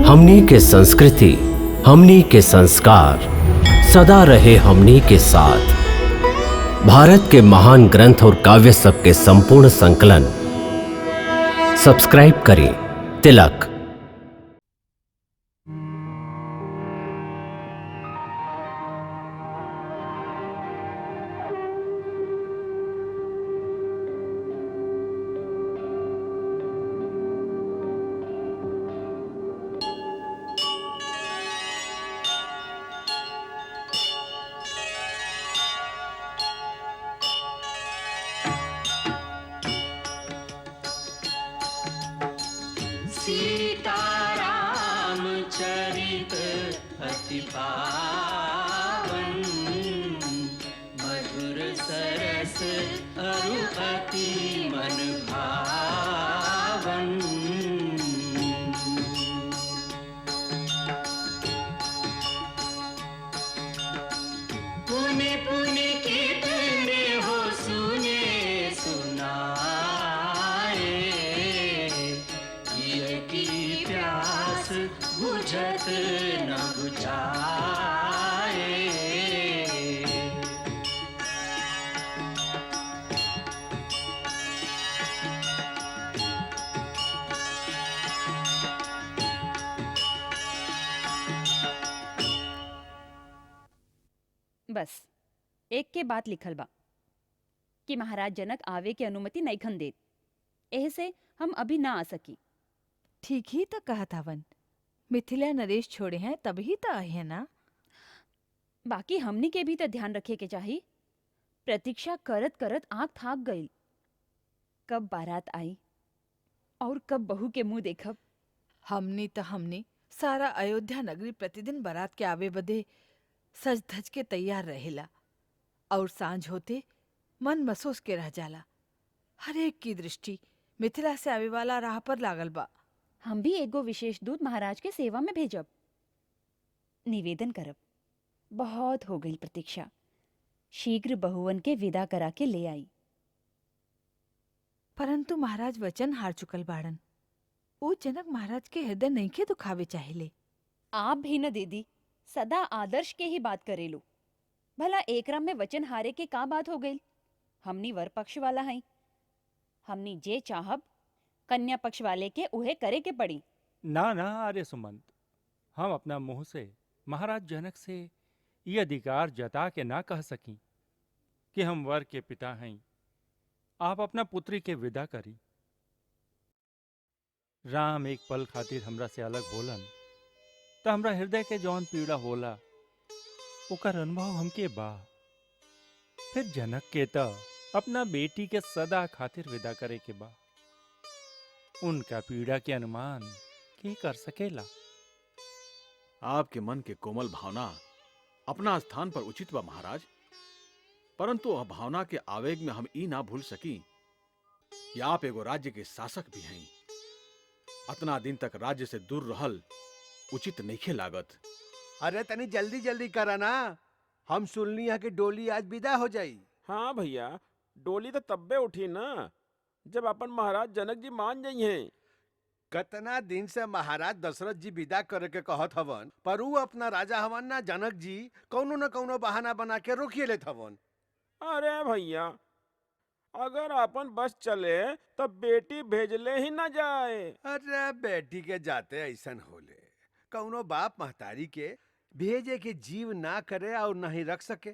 हमनी के संस्कृति, हमनी के संस्कार सदा रहे हमनी के साथ। भारत के महान ग्रंथ और काव्य सब के संपूर्ण संकलन सब्सक्राइब करें तिलक। सीताराम चरित अति पावन, मधुर सरस अरु अति मन भावन। पुनि पुनि कितने हो सुने सुनाए, की प्यास बुझत न बुझाए। बस एक के बात लिखल बा कि महाराज जनक आवे के अनुमति नइखन देत, एह से हम अभी ना आ सकी। ठीक ही तो कहत हवन, मिथिला नरेश छोड़े हैं तभी तो आए हैं ना। बाकी हमनी के भी तो ध्यान रखे के चाही। प्रतीक्षा करत करत आंख थाक गई। कब बारात आई और कब बहू के मुंह देखब। हमनी सारा अयोध्या नगरी प्रतिदिन बारात के आवे बदे सज धज के तैयार रहेला और सांझ होते मन महसूस के रह जाला। हर एक की दृष्टि मिथिला से आवे वाला राह पर लागल बा। हम भी एगो विशेष दूत महाराज के सेवा में भेजब, निवेदन करब। बहुत हो गई प्रतीक्षा, शीघ्र बहुवन के विदा करा के ले आई। परंतु महाराज वचन हार चुकल बाड़न। वो जनक महाराज के हृदय नहीं के दुखावे चाहेले। आप भी न दीदी सदा आदर्श के ही बात करेलू। भला एकराम में वचन हारे के का बात हो गई। हमनी वर पक्ष वाला हई, हमनी जे चाहब कन्या पक्ष वाले के उहे करे के पड़ी। ना ना आर्य सुमंत, हम अपना मुंह से महाराज जनक से ये अधिकार जता के ना कह सकी कि हम वर के पिता हैं। आप अपना पुत्री के विदा करी। राम एक पल खातिर हमरा से अलग बोलन तो हमरा हृदय के जौन पीड़ा होला ओकर अनुभव हमके बा। फिर जनक के तो अपना बेटी के सदा खातिर विदा करे के बा। उनका पीड़ा के अनुमान के कर सकेला। आपके मन के कोमल भावना अपना स्थान पर उचित बा महाराज, परंतु वह भावना के आवेग में हम ई ना भूल सकी कि आप एगो राज्य के शासक भी हैं। अतना दिन तक राज्य से दूर रहल उचित नइखे लागत। अरे तनी जल्दी जल्दी करा ना, हम सुनली है कि डोली आज विदा हो जाई। हाँ भैया, डोली तो तब्बे उठी ना जब अपन महाराज जनक जी मान जाई हैं। कतना दिन से महाराज दशरथ जी विदा करे के कहत हवन, पर ऊ अपना राजा हवन ना जनक जी कौनो न कौनो बहाना बना के रोकिए लेत हवन। अरे भैया, अगर अपन बस चले तब बेटी भेजले ही ना जाए। अरे बेटी के जाते ऐसन होले, कौनो बाप महतारी के भेजे के जीव ना करे और नहीं रख सके।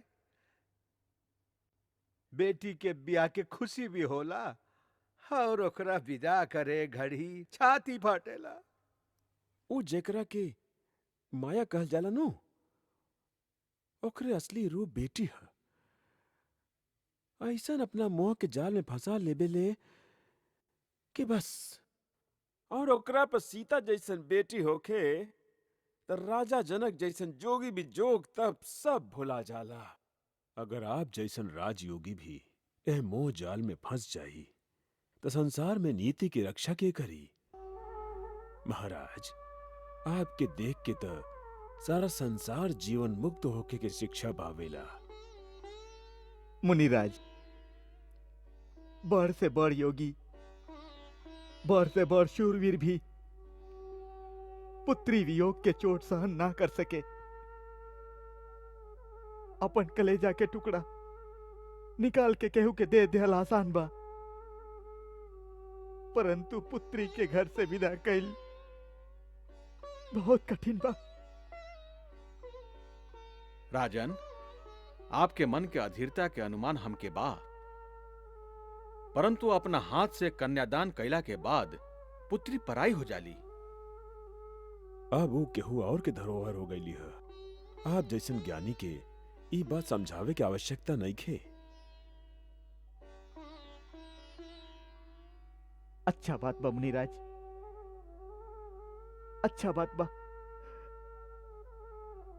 बेटी के ब्याह के खुशी भी होला और ओकरा विदा करे घड़ी छाती फाटेला। ऊ जेकरा के माया कहल जाला नु, ओकरे असली रूप बेटी है। ऐसन अपना मोह के जाल में फंसा लेबे ले कि बस, और ओकरा पर सीता जैसन बेटी होखे तो राजा जनक जैसन जोगी भी जोग तब सब भुला जाला। अगर आप जैसन राजयोगी भी एह मोह जाल में फंस जाई तो संसार में नीति की रक्षा के करी। महाराज, आपके देख के तो सारा संसार जीवन मुक्त होके के शिक्षा पावेला। मुनिराज, बड़ से बड़ योगी, बड़ से बड़ शूरवीर भी पुत्री वियोग के चोट सहन ना कर सके। अपन कलेजा के टुकड़ा निकाल के केहू के दे देहल आसान बा, परंतु पुत्री के घर से विदा कैल बहुत कठिन बा। राजन, आपके मन के अधीरता के अनुमान हमके बा, परंतु अपना हाथ से कन्यादान कैला के बाद पुत्री पराई हो जाली। अब वो केहू और के धरोहर हो गईली है। आप जैसन ज्ञानी के ई बात समझावे की आवश्यकता नहीं खे। अच्छा बात बा मुनिराज, अच्छा बात बा।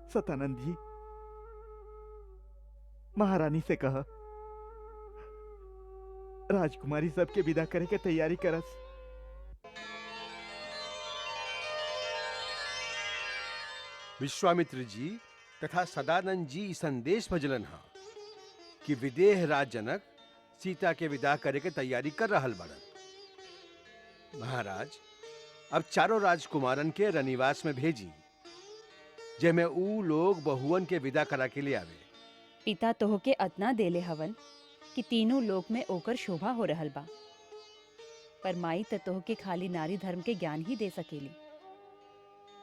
सतानंद जी, महारानी से कहा राजकुमारी सबके विदा करे के तैयारी करस। विश्वामित्र जी तथा सदानंद जी ई संदेश भजलन हा कि विदेह राज जनक सीता के विदा करे के तैयारी कर रहल बड़न। महाराज, अब चारों राजकुमारन के रनिवास में भेजी, जेमे ऊ लोग बहुवन के विदा करा के लिए आवे। पिता तोह के अतना देले हवन कि तीनों लोक में ओकर शोभा हो रहल बा, पर माई त तोह के खाली नारी धर्म के ज्ञान ही दे सकेली,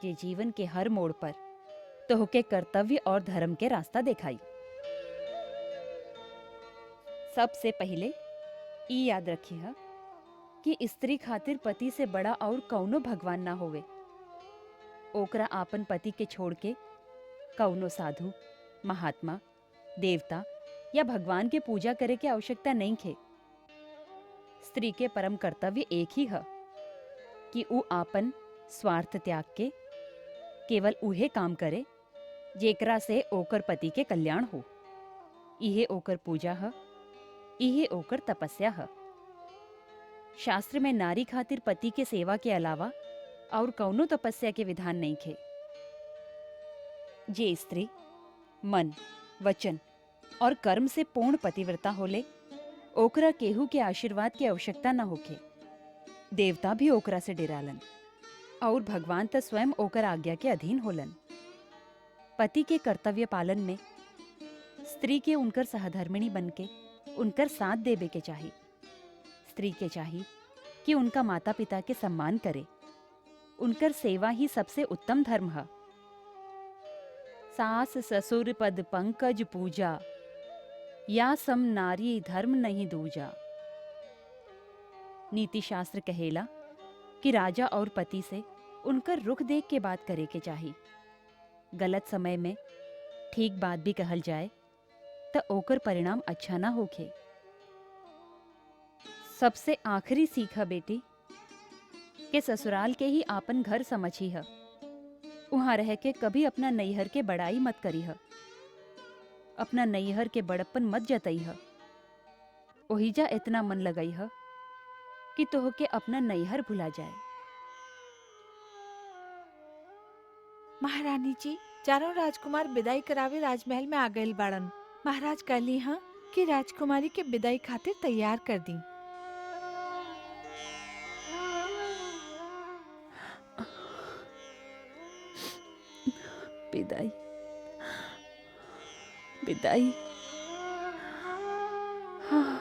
जे जीवन के हर मोड़ पर तोह के कर्तव्य और धर्म के रास्ता दिखाई। सबसे पहले ई याद रखिए कि स्त्री खातिर पति से बड़ा और कौनो भगवान ना होवे। ओकरा आपन पति के छोड़ के कौनो साधु, महात्मा, देवता या भगवान के पूजा करे के आवश्यकता नहीं खे। स्त्री के परम कर्तव्य एक ही है कि ऊ आपन स्वार्थ त्याग के केवल उहे काम करे जेकरा से ओकर पति के कल्याण हो। इहे ओकर पूजा है, इहे ओकर तपस्या है। शास्त्र में नारी खातिर पति के सेवा के अलावा और कौनो तपस्या के विधान नहीं खे। जे स्त्री मन, वचन और कर्म से पूर्ण पतिव्रता होले, ओकरा केहू के आशीर्वाद की आवश्यकता न होखे। देवता भी ओकरा से डेरालन और भगवान त स्वयं ओकर आज्ञा के अधीन होलन। पति के कर्तव्य पालन में स्त्री के उनकर सहधर्मिणी बनके उनकर साथ देवे के चाहिए। स्त्री के चाहिए कि उनका माता पिता के सम्मान करे, उनकर सेवा ही सबसे उत्तम धर्म है। सास ससुर पद पंकज पूजा, या सम नारी धर्म नहीं दूजा। नीति शास्त्र कहेला कि राजा और पति से उनकर रुख देख के बात करे के चाहिए। गलत समय में ठीक बात भी कहल जाए तो ओकर परिणाम अच्छा ना होखे। सबसे आखिरी सीख है बेटी कि ससुराल के ही आपन घर समझी है। वहां रह के कभी अपना नैहर के बड़ाई मत करी है, अपना नैहर के बड़प्पन मत जतई है। ओहिजा इतना मन लगई है कि तोह के अपना नैहर भुला जाए। महारानी जी, चारों राजकुमार विदाई करावे राजमहल में आ गए बाड़न। महाराज कहली हाँ कि राजकुमारी के विदाई खातिर तैयार कर दी। विदाई, विदाई। हाँ।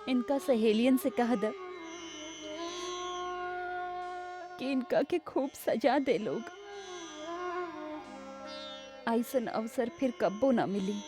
इनका सहेलियन से कह दे कि इनका के खूब सजा दे लोग। ऐसन अवसर फिर कब्बो ना मिली।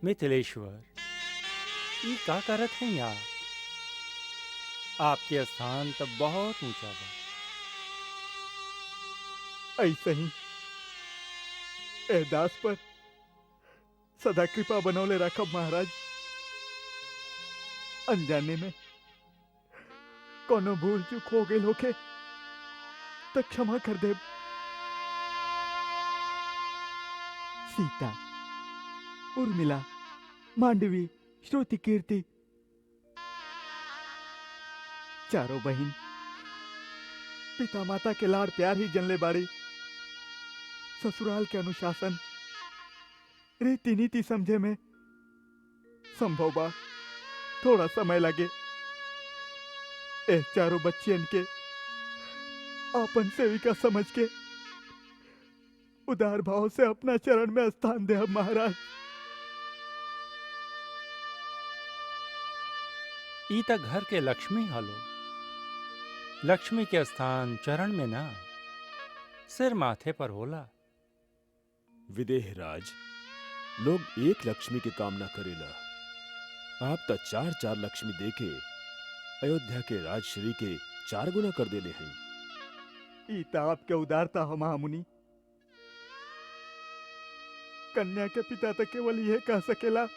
मिथिलेश्वर, ये का करत हैं यार? आपके स्थान तब बहुत ऊंचा बा। ऐसे ही ए दास पर सदा कृपा बनौले रखब महाराज। अनजाने में कोनो भूल चूक हो गई होके तो क्षमा कर दे। सीता, उर्मिला, मांडवी, श्रुति, कीर्ति, चारों बहन पिता माता के लाड़ प्यार ही जनले बाड़ी। ससुराल के अनुशासन रीति नीति समझे में संभव बा थोड़ा समय लगे। ए चारों बच्चियन के आपन सेविका समझ के उदार भाव से अपना चरण में स्थान दे महाराज। ई तक घर के लक्ष्मी हलो। लक्ष्मी के स्थान चरण में ना, सिर माथे पर होला। विदेह राज, लोग एक लक्ष्मी की कामना करेला। आप तो चार चार लक्ष्मी देके अयोध्या के राजश्री के 4 गुना कर देले हैं। ई ता आपके उदारता हो महामुनि। कन्या के पिता तो केवल यह कह सकेला,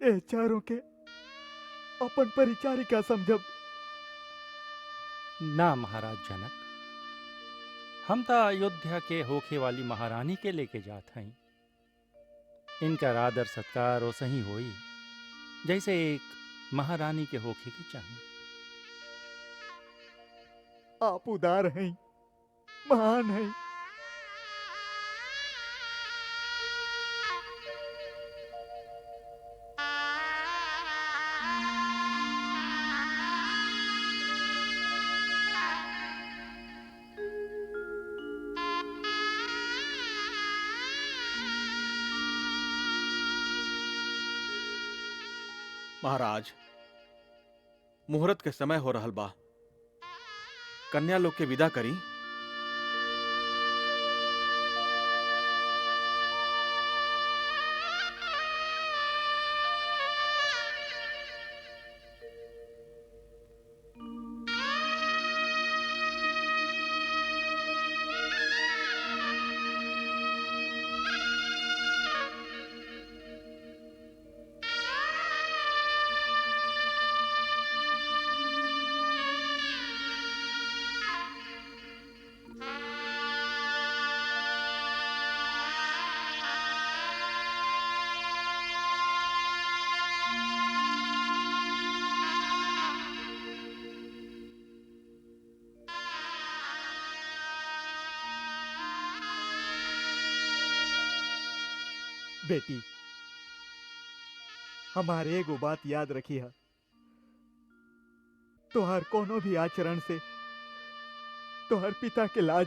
ए चारों के अपन परिचारिका समझब। ना महाराज जनक, हम तो अयोध्या के होखे वाली महारानी के लेके जात हई। इनका आदर सत्कार वैसे ही होई जैसे एक महारानी के होखे के चाहिए। आप उदार हैं, महान हैं। महाराज, मुहूर्त के समय हो रहल बा। कन्या लोग के विदा करी। बेटी, हमारे एगो बात याद रखी है। तोहर कोनो भी आचरण से तोहर पिता के लाज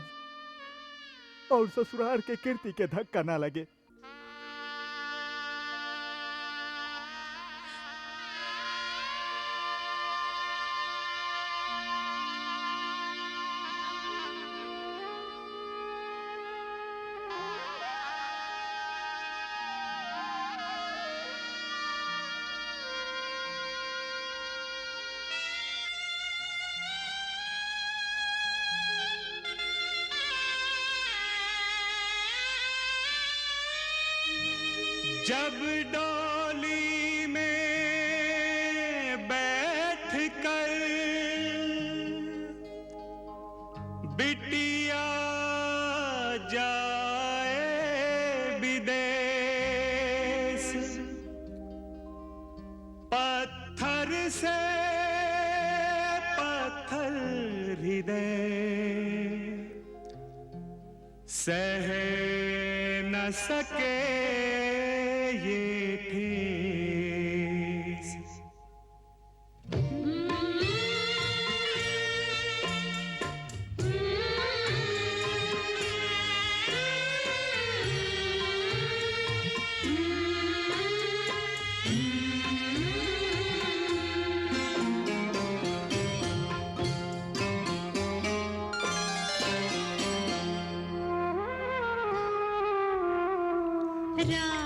और ससुराल के कीर्ति के धक्का ना लगे। जब डोली में बैठ कर बिटिया जाए विदेश, पत्थर से पत्थर हृदय सह न सके ये ठेस। राम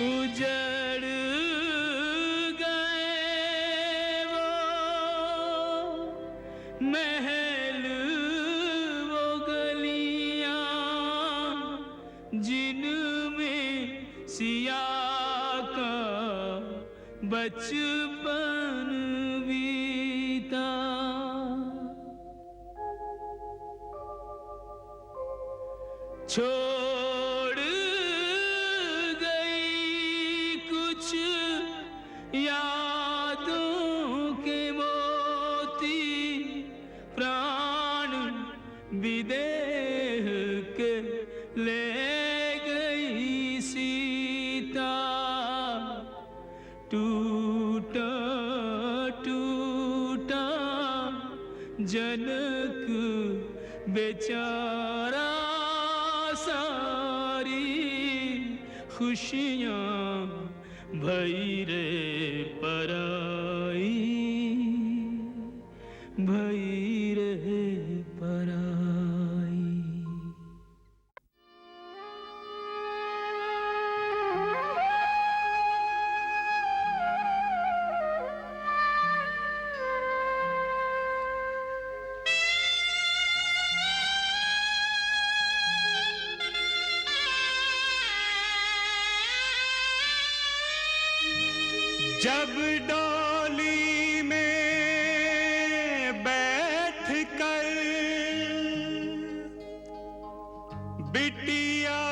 उजड़ गए वो महल वो गलियां जिनमें सिया का बचपन बीता। छोड़ गई कुछ यादों के मोती प्राण विदेह के ले गई सीता। टूटा टूटा जनक बेचारा सारी खुशियाँ भई रे पराई, भई रे पराई। जब डोली में बैठ कर बिटिया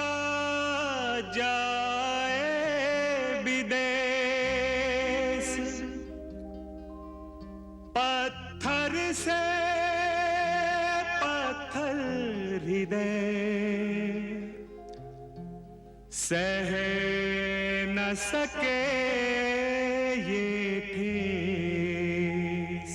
जाए विदेश, पत्थर से पत्थर हृदय सह न सके ये ठेस।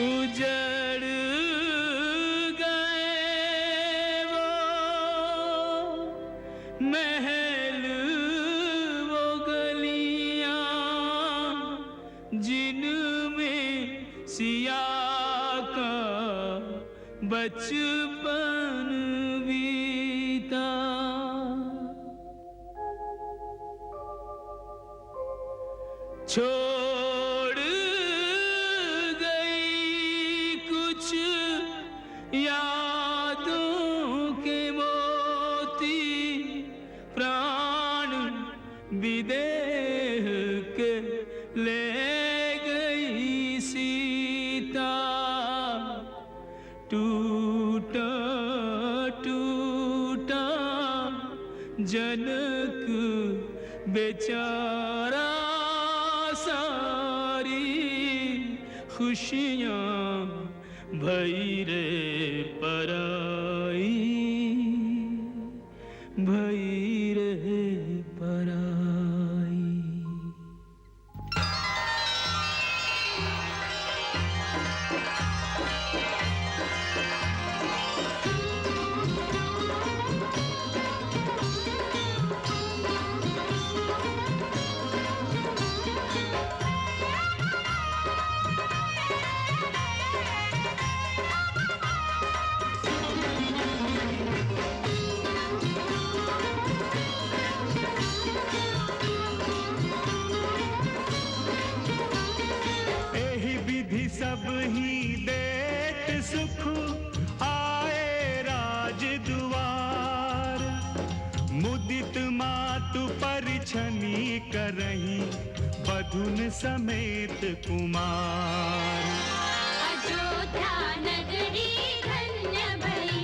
उजड़ गए वो महल वो गलियां जिनमें सिया का बचपन बीता। छोड़ गई कुछ यादों के मोती प्राण विदेह के ले गई सीता। टूटा टूटा जनक बेचारा सारी खुशियाँ भई रे पराई, भई रे पराई। एहि विधि सब ही देत सुख आए राज दुआर। मुदित मातु परिछनी करही बधुन समेत कुमार। अयोध्या नगरी धन्य भई,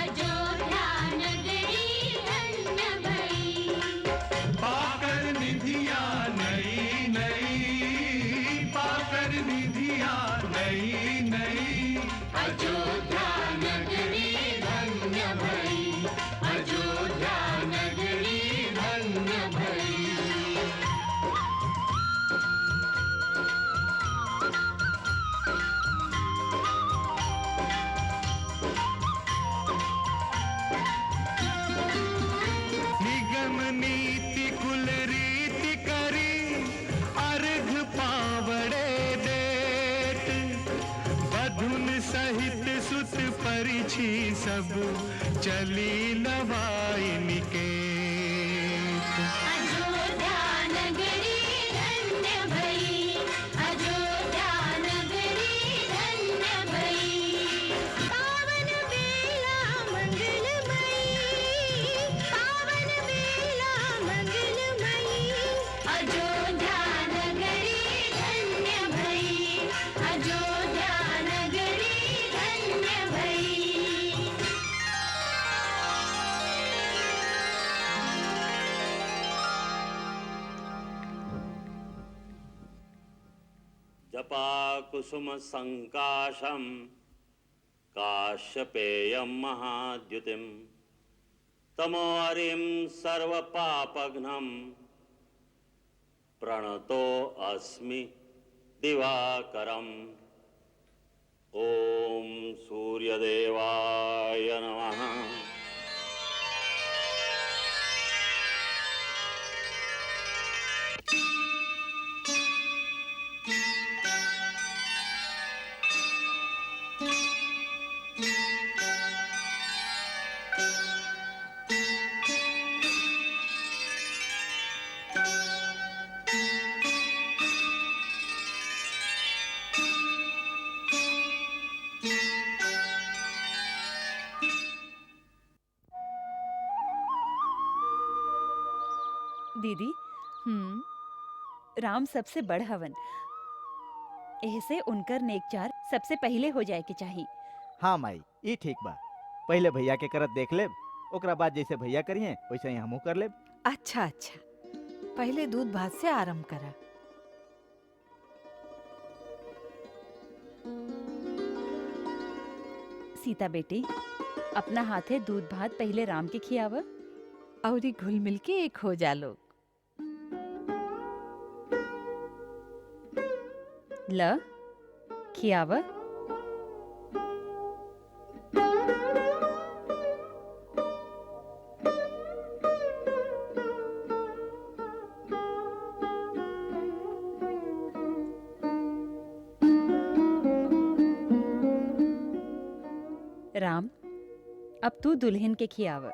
अयोध्या नगरी धन्य भई। पाकर निधिया नई नई, पाकर निधिया नई नई। अयोध्या नगरी धन्य भई, अयोध्या नगरी धन्य भई। निगम नीति कुल रीति करी अर्घ पावड़े देत। बधुन सहित सुत परिछी सब चली लवाई निकेत। अयोध्या नगरी धन्य भई, अयोध्या नगरी धन्य भई। पावन बेला मंगलमयी, पावन बेला मंगलमयी। अयोध्या नगरी धन्य भई, अयोध्या नगरी धन्य भई। जपा कुसुम संकाशम काश्यपेयं महाद्युतिम तमोहरिं सर्वपापघ्नं प्रणतो अस्मि दिवाकरम्। ओम सूर्यदेवाय नमः। दीदी, राम सबसे बड़ हवन, ऐसे उनकर नेकचार सबसे पहले हो जाए के चाहिए। हाँ माई, ई ठीक बा। पहले भैया के करत देख लेब, ओकरा बाद जैसे भैया करिए वैसे ही हमहू कर लेब। अच्छा अच्छा, पहले दूध भात से आरंभ करा। सीता बेटी, अपना हाथे दूध भात पहले राम के खियाव और ही घुल मिल के एक हो जा लोग। ल खियाव। राम, अब तू दुल्हन के खियाव।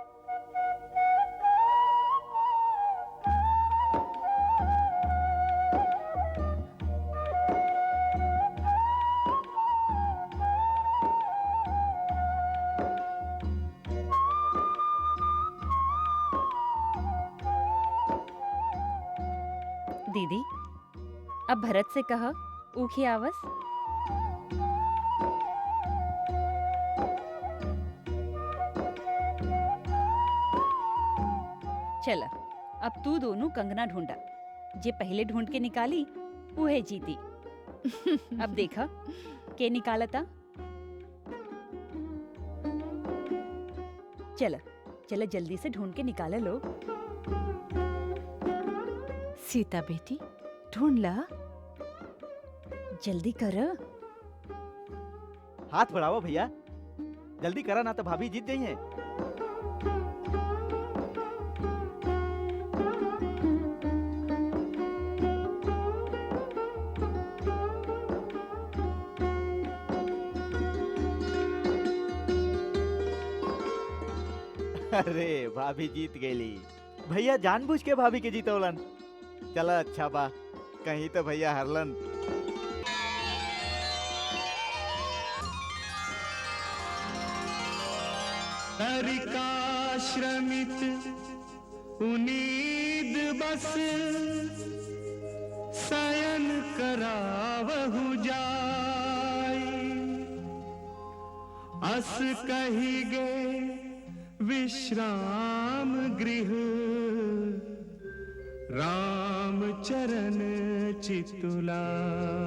दीदी, अब भरत से कह ऊ खियावस। चल, अब तू दोनों कंगना ढूंढा। जे पहले ढूंढ के निकाली उहे जीती। अब देखा के निकालता। चल चल, जल्दी से ढूंढ के निकाले लो। सीता बेटी, ढूंढ ला। जल्दी कर। हाथ बढ़ाओ भैया, जल्दी करा ना तो भाभी जीत गई हैं। अरे भाभी जीत गईली। भैया जानबूझ के भाभी के जीतौलन। चला अच्छा बा, कहीं तो भैया हरलन। श्रमित उनीद बस शयन करावहु जाई। अस कही गए विश्राम गृह राम चरण चितुलाई।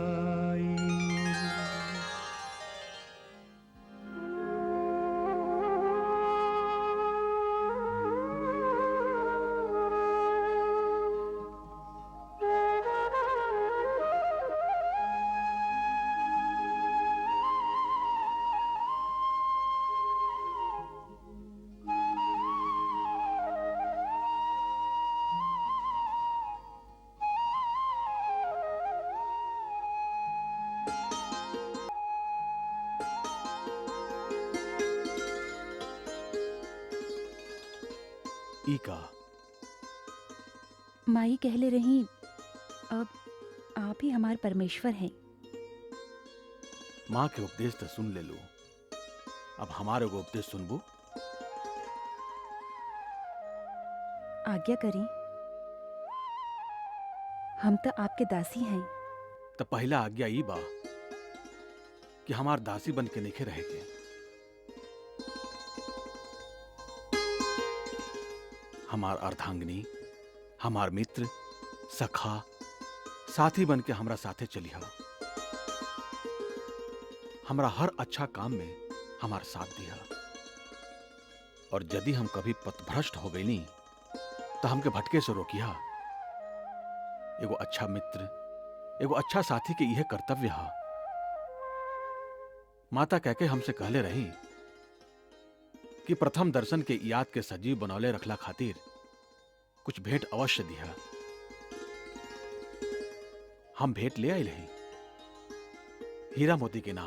ईका माई कहले रही, अब आप ही हमार परमेश्वर हैं। माँ के उपदेश तो सुन ले लो, अब हमारे को उपदेश सुनबू। आज्ञा करी, हम तो आपके दासी हैं। तो पहला आज्ञा ई बा कि हमार दासी बन के नहीं रहे के। हमार अर्धांगिनी, हमार मित्र, सखा, साथी बन के हमरा साथे चलिहा। हमरा हर अच्छा काम में हमार साथ दिया। और यदि हम कभी पथभ्रष्ट हो गईनी तो हमके भटके से रोकिया। एगो अच्छा मित्र, एगो अच्छा साथी के यह कर्तव्य है। माता कहके हमसे कहले रही कि प्रथम दर्शन के याद के सजीव बनौले रखला खातिर कुछ भेंट अवश्य दिया। हम भेंट ले आए रही, हीरा मोती के ना,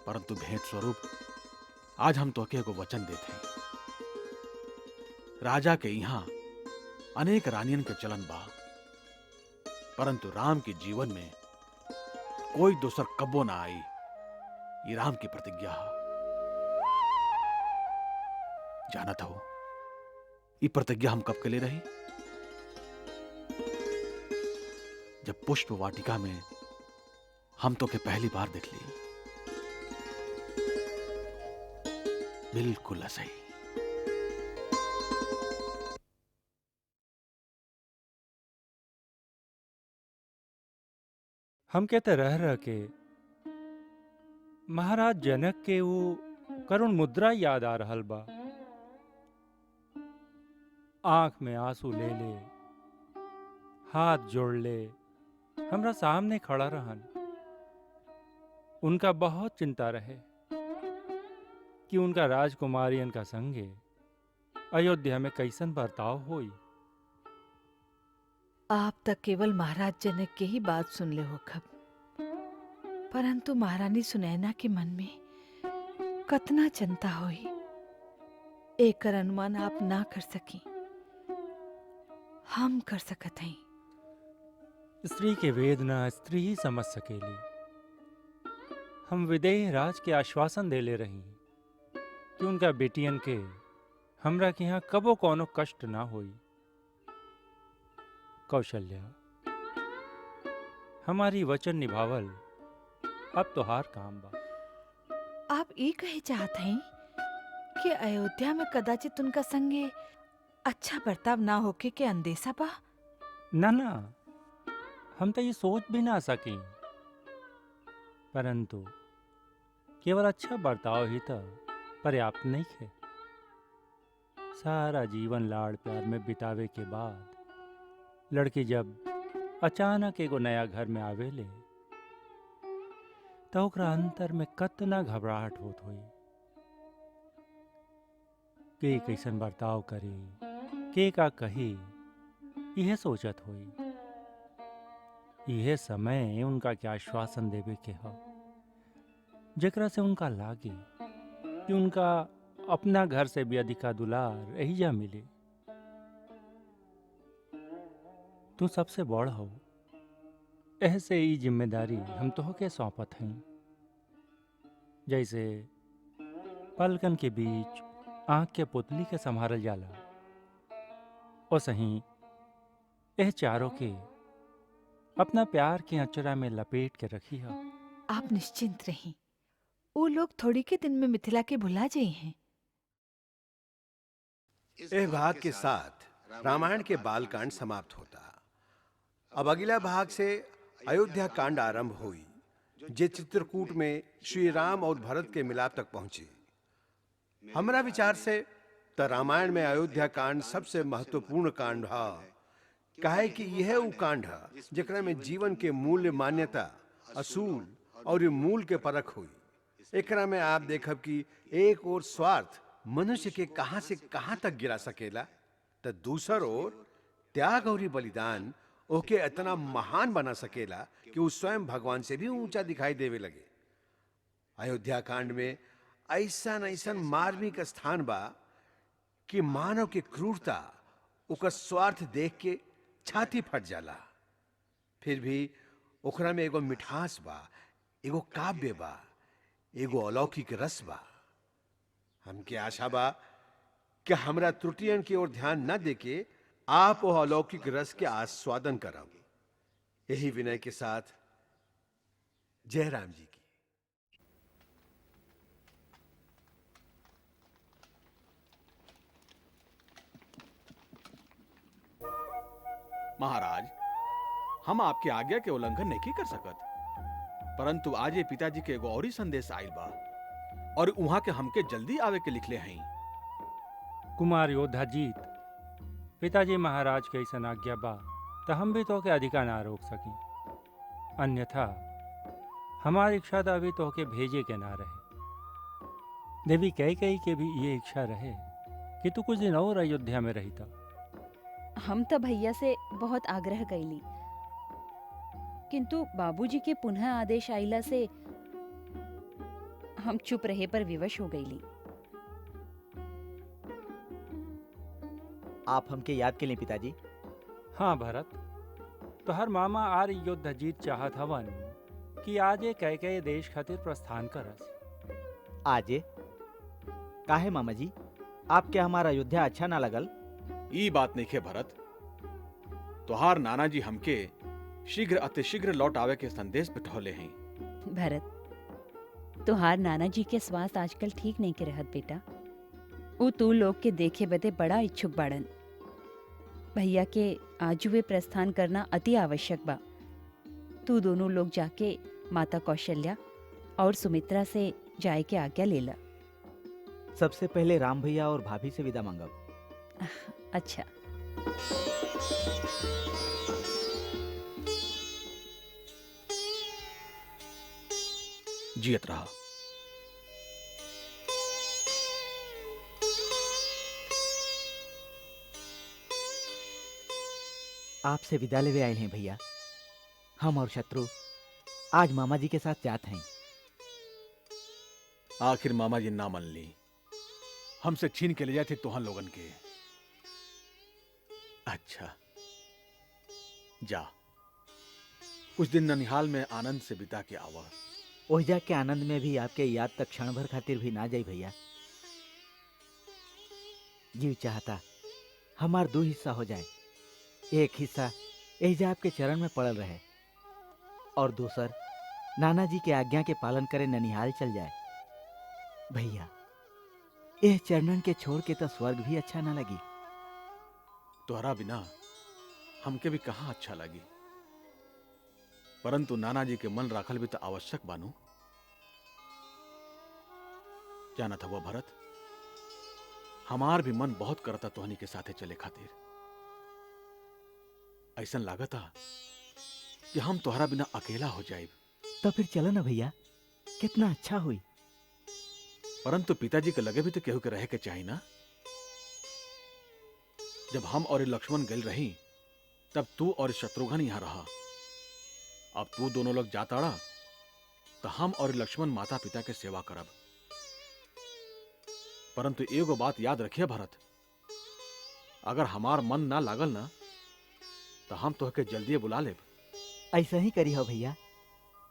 परंतु भेंट स्वरूप आज हम तोके एगो वचन देते हैं। राजा के यहां अनेक रानियन के चलन बा, परंतु राम के जीवन में कोई दूसर कब्बो ना आई। ये राम की प्रतिज्ञा है। जानत हो ये प्रतिज्ञा हम कब के ले रही? जब पुष्प वाटिका में हम तो के पहली बार देख ली। बिल्कुल ऐसा ही। हम कहते रह के महाराज जनक के वो करुण मुद्रा याद आ रहल बा। आंख में आंसू ले ले, हाथ जोड़ ले, हमरा सामने खड़ा रहन। उनका बहुत चिंता रहे कि उनका राजकुमारियन का संगे अयोध्या में कैसन बर्ताव होई। आप तक केवल महाराज जनक के ही बात सुन ले हो खब, परंतु महारानी सुनैना के मन में कतना चिंता होई, एकर अनुमान आप ना कर सकी, हम कर सकत हई। स्त्री के वेदना स्त्री ही समझ सकेली। हम विदेह राज के आश्वासन देले रही कि उनका बेटियन के हमरा के यहाँ कबो कोनो कष्ट ना होई। कौशल्या, हमारी वचन निभावल अब तोहार काम बा। आप ये कहे चाहत हैं कि अयोध्या में कदाचित उनका संगे अच्छा बर्ताव ना होके के अंदेशा बा? ना ना, हम तो ये सोच भी ना सकी, परंतु केवल अच्छा बर्ताव ही तो पर्याप्त नहीं है। सारा जीवन लाड़ प्यार में बितावे के बाद लड़की जब अचानक एगो नया घर में आवेले तो ओकरा अंतर में कतना घबराहट होत होई। के कैसन बर्ताव करे, के का कही, यह सोचत होई। यह समय उनका क्या आश्वासन देवे के हो जेकरा से उनका लागे कि उनका अपना घर से भी अधिका दुलार एहिजा मिले। तू सबसे बड़ हो, ऐसे ही जिम्मेदारी हम तो के सौंपत हैं। जैसे पलकन के बीच आंख के पुतली के संभारल जाला, और सही एह चारों के अपना प्यार के अचरा में लपेट के रखी है। आप निश्चिंत रहीं, वो लोग थोड़ी के दिन में मिथिला के भुला जाए हैं। इस भाग के साथ रामायण के बाल कांड समाप्त होता। अब अगला भाग से अयोध्या कांड आरंभ हुई, जे चित्रकूट में श्री राम और भरत के मिलाप तक पहुंची। हमरा विचार से त रामायण में अयोध्या कांड सबसे महत्वपूर्ण कांड है, काहे कि यह वो कांड है जेकरा में जीवन के मूल्य, मान्यता, असूल और मूल के परख हुई। एकरा में आप देखब कि एक और स्वार्थ मनुष्य के कहां से कहां तक गिरा सकेला, तो दूसर ओर त्याग और बलिदान ओके इतना महान बना सकेला कि वो स्वयं भगवान से भी ऊंचा दिखाई देवे लगे। अयोध्या कांड में ऐसा ऐसा मार्मिक स्थान बा कि मानव के क्रूरता, ओकर स्वार्थ देख के छाती फट जाला। फिर भी ओकरा में एगो मिठास बा, एगो काव्य बा, एगो अलौकिक रस बा। हमके आशा बा कि हमरा त्रुटियन की ओर ध्यान न देके आप वो अलौकिक रस के आस्वादन करब। यही विनय के साथ जयराम जी की। महाराज, हम आपके आज्ञा के उल्लंघन नहीं कर सकत, परंतु आज ये पिताजी के एगो और ही संदेश आइल बा और वहां के हमके जल्दी आवे के लिखले हैं। कुमार योद्धा जीत, पिताजी महाराज के ऐसा आज्ञा बा तो हम भी तो के अधिकार ना रोक सकी, अन्यथा हमारी इच्छा तो अभी तो के भेजे के ना रहे। देवी कई के भी ये इच्छा रहे कि तू कुछ दिन और अयोध्या में रही था। हम तो भैया से बहुत आग्रह कैली, किंतु बाबूजी के पुनः आदेश आइला से हम चुप रहे पर विवश हो गईली। आप हमके याद के लिए पिताजी। हाँ भरत, तो हर मामा आर योद्धा जीत चाहत हवन कि आजे कई देश खातिर प्रस्थान करस। आजे काहे मामा जी, आपके हमारा अयोध्या अच्छा ना लगल? ई बात नहीं है भरत, तोहार नाना जी हमके शीघ्र अतिशीघ्र लौट आवे के संदेश बिठौले हैं। भरत, तुहार नाना जी के स्वास्थ्य आजकल ठीक नहीं के रहत बेटा। उ तू लोग के देखे बदे बड़ा इच्छुक बाड़न। भैया के आजुए प्रस्थान करना अति आवश्यक बा। तू दोनों लोग जाके माता कौशल्या और सुमित्रा से जाए के आज्ञा ले ला। सबसे पहले राम भैया और भाभी से विदा मांगब। अच्छा। जियत रहा। आपसे विदा लेवे आए हैं भैया। हम और शत्रु आज मामा जी के साथ जात हैं। आखिर मामा जी ना मन ली, हमसे छीन के ले जाए थे तुहन लोगन के। अच्छा जा, कुछ दिन ननिहाल में आनंद से बिता के आवा। ओहिजा के आनंद में भी आपके याद तक क्षण भर खातिर भी ना जाई भैया। जीव चाहता हमार दो हिस्सा हो जाए, एक हिस्सा एहिजा आपके चरण में पड़ल रहे और दूसर नाना जी के आज्ञा के पालन करे ननिहाल चल जाए। भैया एह चरणन के छोड़ के तो स्वर्ग भी अच्छा ना लगी। तोहरा बिना हमके भी कहाँ अच्छा लगी, परंतु नाना जी के मन राखल भी तो आवश्यक बानू। जाना था वो भरत, हमार भी मन बहुत करता तोहनी के साथे चले खातिर। ऐसन लागता कि हम तोहरा बिना अकेला हो जाए। तो फिर चलो ना भैया, कितना अच्छा हुई। परंतु पिताजी के लगे भी तो केहू के रहे के चाहिए ना। जब हम और लक्ष्मण गल रही तब तू और शत्रुघ्न यहां रहा। अब तू दोनों लोग जाताड़ा तो हम और लक्ष्मण माता पिता के सेवा करब। परंतु एगो बात याद रखिए भरत, अगर हमार मन ना लागल ना तो हम तोहके जल्दी बुला लेब। ऐसा ही करी हो भैया,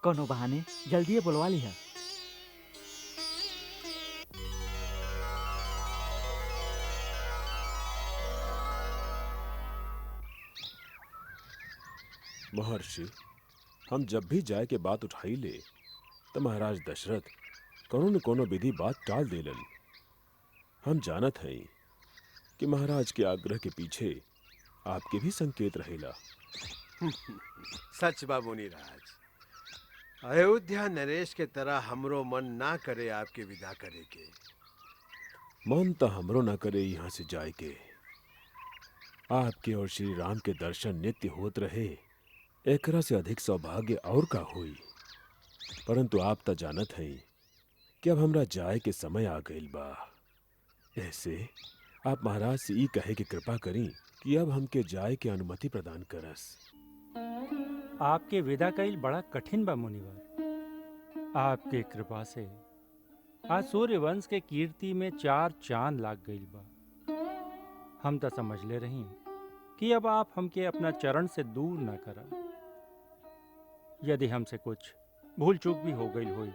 कोनो बहाने जल्दी बुलवा ली है। महर्षि, हम जब भी जाए के बात उठाई ले तो महाराज दशरथ कोनो न कोनो विधि बात टाल देलन। हम जानत हैं कि महाराज के आग्रह के पीछे आपके भी संकेत रहेला। सच बा मुनिराज, अयोध्या नरेश के तरह हमरो मन ना करे आपके विदा करे के। मन तो हमरो ना करे यहाँ से जाए के। आपके और श्री राम के दर्शन नित्य होत रहे, एकरा से अधिक सौभाग्य और का होई। परंतु आप तो जानत हैं कि अब हमरा जाए के समय आ गइल बा। ऐसे आप महाराज से ई कहे की कृपा करी कि अब हमके जाए के अनुमति प्रदान करस। आपके विदा कईल बड़ा कठिन बा मुनिवर। आपके कृपा से आज सूर्यवंश के कीर्ति में 4 चांद लाग गईल बा। हम तो समझ ले रही कि अब आप हमके अपना चरण से दूर न करा। यदि हमसे कुछ भूल चूक भी हो गई हुई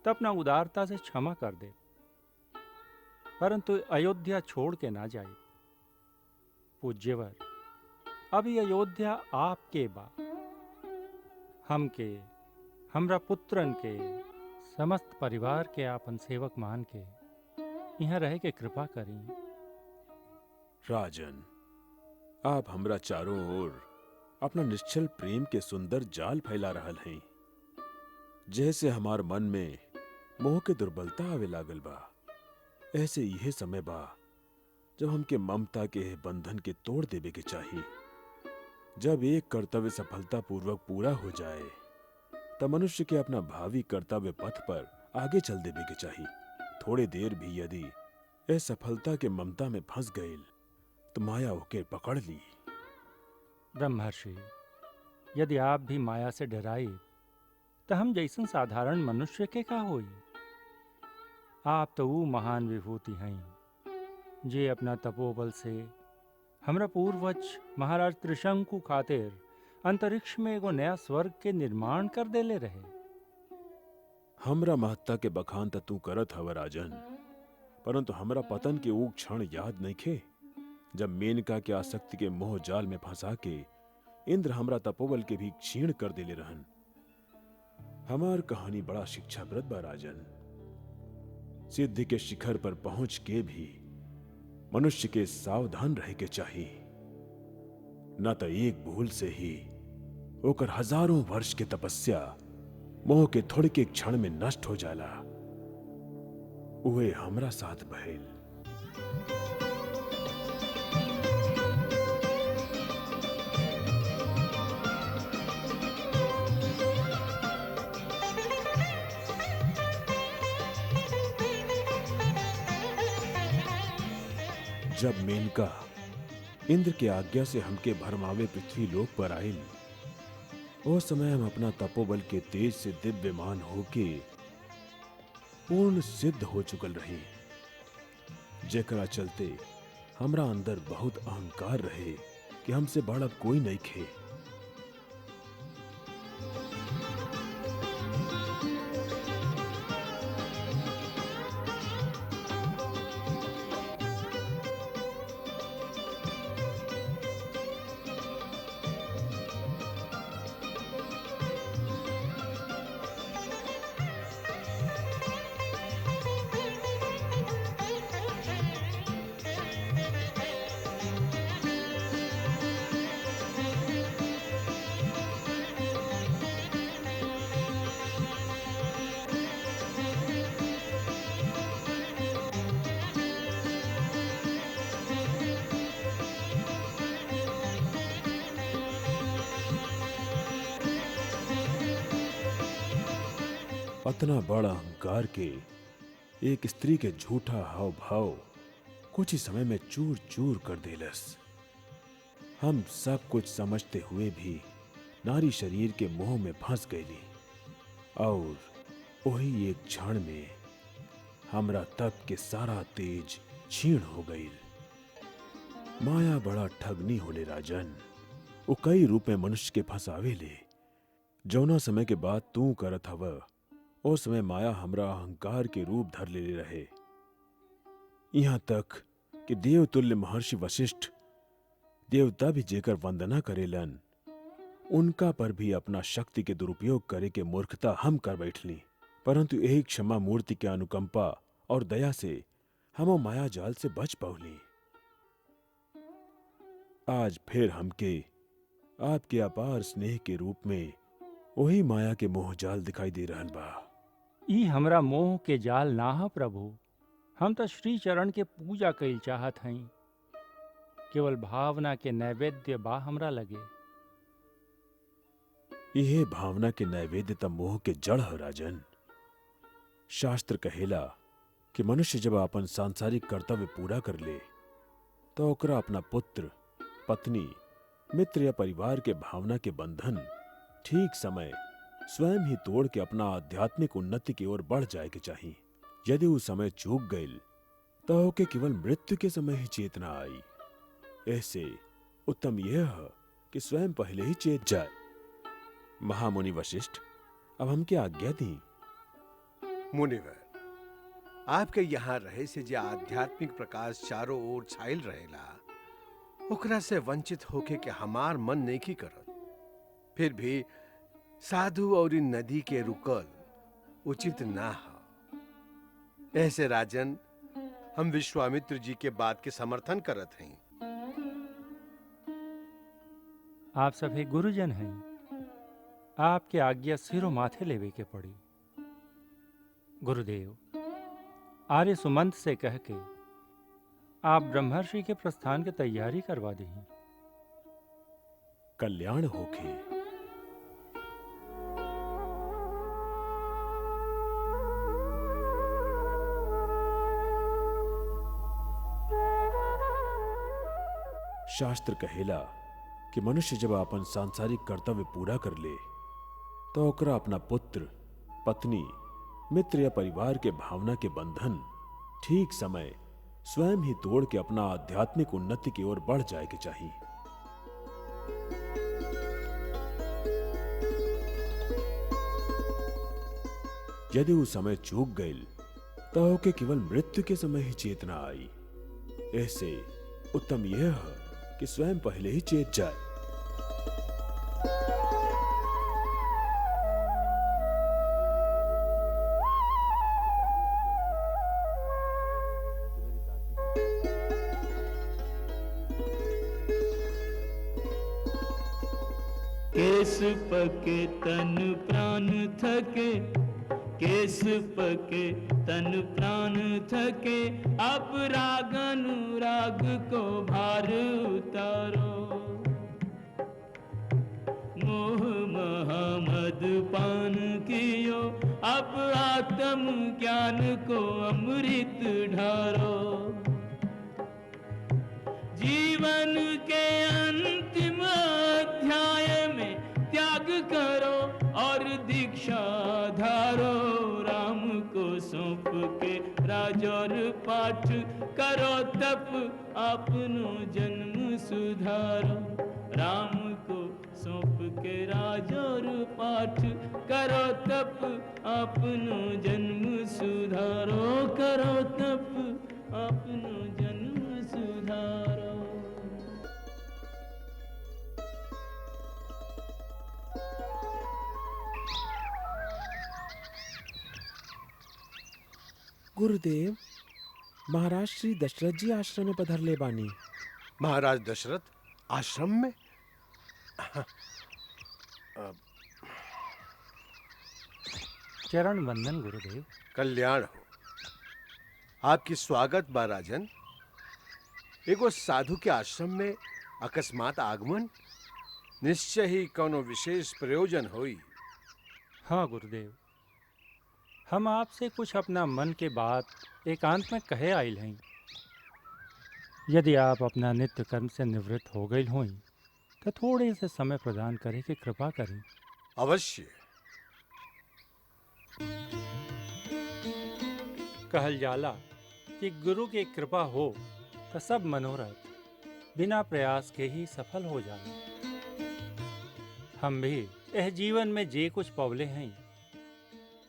तो अपना उदारता से क्षमा कर दे, परंतु अयोध्या छोड़ के ना जाए। पूज्यवर, अभी अयोध्या आपके बा। हमके, हमरा पुत्रन के, समस्त परिवार के आपन सेवक मान के यहाँ रहे के कृपा करी। राजन, आप हमरा चारों ओर अपना निश्चल प्रेम के सुंदर जाल फैला रहल हैं। जैसे हमार मन में मोह के दुर्बलता आवे लागल बा, ऐसे यह समय बा जब हमके ममता के बंधन के तोड़ देवे के चाहिए। जब एक कर्तव्य सफलता पूर्वक पूरा हो जाए तब मनुष्य के अपना भावी कर्तव्य पथ पर आगे चल देवे के चाहिए। थोड़े देर भी यदि असफलता के ममता में फंस गए तो माया होके पकड़ ली। ब्रह्मर्षि, यदि आप भी माया से डराई तो हम जैसन साधारण मनुष्य के का होई। आप तो वो महान विभूति हैं जे अपना तपोबल से हमरा पूर्वज महाराज त्रिशंकु खातिर अंतरिक्ष में एगो नया स्वर्ग के निर्माण कर देले रहे। हमरा महत्ता के बखान त तू करत हव राजन, परंतु हमरा पतन के ऊ क्षण याद नहीं खे जब मेनका के आसक्ति के मोह जाल में फंसा के इंद्र हमरा तपोबल के भी क्षीण कर देले रहन। हमार कहानी बड़ा शिक्षाप्रद बा राजन। सिद्धि के शिखर पर पहुंच के भी मनुष्य के सावधान रहे के चाहिए, न तो एक भूल से ही ओकर हजारों वर्ष के तपस्या मोह के थोड़े के क्षण में नष्ट हो जाला। उहे हमरा साथ भइल। जब मेनका इंद्र के आज्ञा से हमके भरमावे पृथ्वी लोक पर आयल, उस समय हम अपना तपोबल के तेज से दिव्यमान होके पूर्ण सिद्ध हो चुकल रही, जेकरा चलते हमरा अंदर बहुत अहंकार रहे कि हमसे बड़ा कोई नहीं खे। इतना बड़ा अहंकार के एक स्त्री के झूठा हाव भाव कुछ ही समय में चूर चूर कर देलस। हम सब कुछ समझते हुए भी नारी शरीर के मोह में फंस गईली और वही एक क्षण में हमरा तप के सारा तेज छीण हो गई। माया बड़ा ठगनी होले राजन, वो कई रूप में मनुष्य के फंसावे ले। जौना समय के बाद तू करत हव ओ समय माया हमरा अहंकार के रूप धर ले रहे। यहाँ तक कि देवतुल्य महर्षि वशिष्ठ देवता भी जेकर वंदना करेलन, उनका पर भी अपना शक्ति के दुरुपयोग करे के मूर्खता हम कर बैठली। परंतु यही क्षमा मूर्ति के अनुकंपा और दया से हम माया जाल से बच पौली। आज फिर हमके आपके अपार स्नेह के रूप में वही माया के मोह जाल दिखाई दे रहल बा। ई हमरा मोह के जाल ना ह प्रभु, हम तो श्री चरण के पूजा कइल चाहत हई। केवल भावना के नैवेद्य बा हमरा लगे। यह भावना के नैवेद्य त मोह के जड़ है राजन। शास्त्र कहेला कि मनुष्य जब अपन सांसारिक कर्तव्य पूरा कर ले तो ओकरा अपना पुत्र, पत्नी, मित्र या परिवार के भावना के बंधन ठीक समय स्वयं ही तोड़ के अपना आध्यात्मिक उन्नति की ओर बढ़ जाए के चाहिए। यदि वो समय चूक गईल तो ओके केवल मृत्यु के समय ही चेतना आई। ऐसे उत्तम यह है कि स्वयं पहले ही चेत जाए। महामुनि वशिष्ठ, अब हमके आज्ञा दी। मुनिवर, आपके यहाँ रहे से जे आध्यात्मिक प्रकाश चारों ओर छाइल रहेला, ओकरा से वंचित होके के हमार मन नहीं करत। फिर भी साधु और इन नदी के रुकल उचित ना हो। ऐसे राजन, हम विश्वामित्र जी के बात के समर्थन करत हैं। आप सभी गुरुजन हैं, आपके आज्ञा सिरों माथे लेवे के पड़ी। गुरुदेव, आर्य सुमंत से कह के आप ब्रह्मर्षि के प्रस्थान की तैयारी करवा दी। कल्याण होके। शास्त्र कहेला कि मनुष्य जब अपन सांसारिक कर्तव्य पूरा कर ले तो ओकरा अपना पुत्र, पत्नी, मित्र या परिवार के भावना के बंधन ठीक समय स्वयं ही तोड़ के अपना आध्यात्मिक उन्नति की ओर बढ़ जाए के चाहिए। यदि वो समय चूक गईल तो ओके केवल मृत्यु के समय ही चेतना आई। ऐसे उत्तम यह है कि स्वयं पहले ही चेत जाए। केस पके तन प्राण थके, केस पके तन प्राण थके, अब राग अनुराग को भार उतारो। मोह महामद पान कियो, अब आत्म ज्ञान को अमृत ढारो। जीवन के अंतिम अध्याय में त्याग करो और दीक्षा धारो। राम को सौंप के राजौर पाठ करो तप आपनो जन्म सुधारो। राम को सौंप के राजौर पाठ करो तप आपनो जन्म सुधारो। करो तप आपनो जन्म सुधारो। गुरुदेव, महाराज श्री दशरथ जी आश्रम में पधरले बानी। महाराज दशरथ आश्रम में? चरण वंदन गुरुदेव। कल्याण हो। आपकी स्वागत बा राजन। एगो साधु के आश्रम में अकस्मात आगमन, निश्चय ही कोनो विशेष प्रयोजन होई। हाँ गुरुदेव, हम आपसे कुछ अपना मन के बात एकांत में कहे आइल हैं। यदि आप अपना नित्य कर्म से निवृत्त हो गई हों तो थोड़े से समय प्रदान करे की कृपा करें। अवश्य। कहल जाला कि गुरु की कृपा हो तो सब मनोरथ बिना प्रयास के ही सफल हो जाला। हम भी यह जीवन में जे कुछ पौले हैं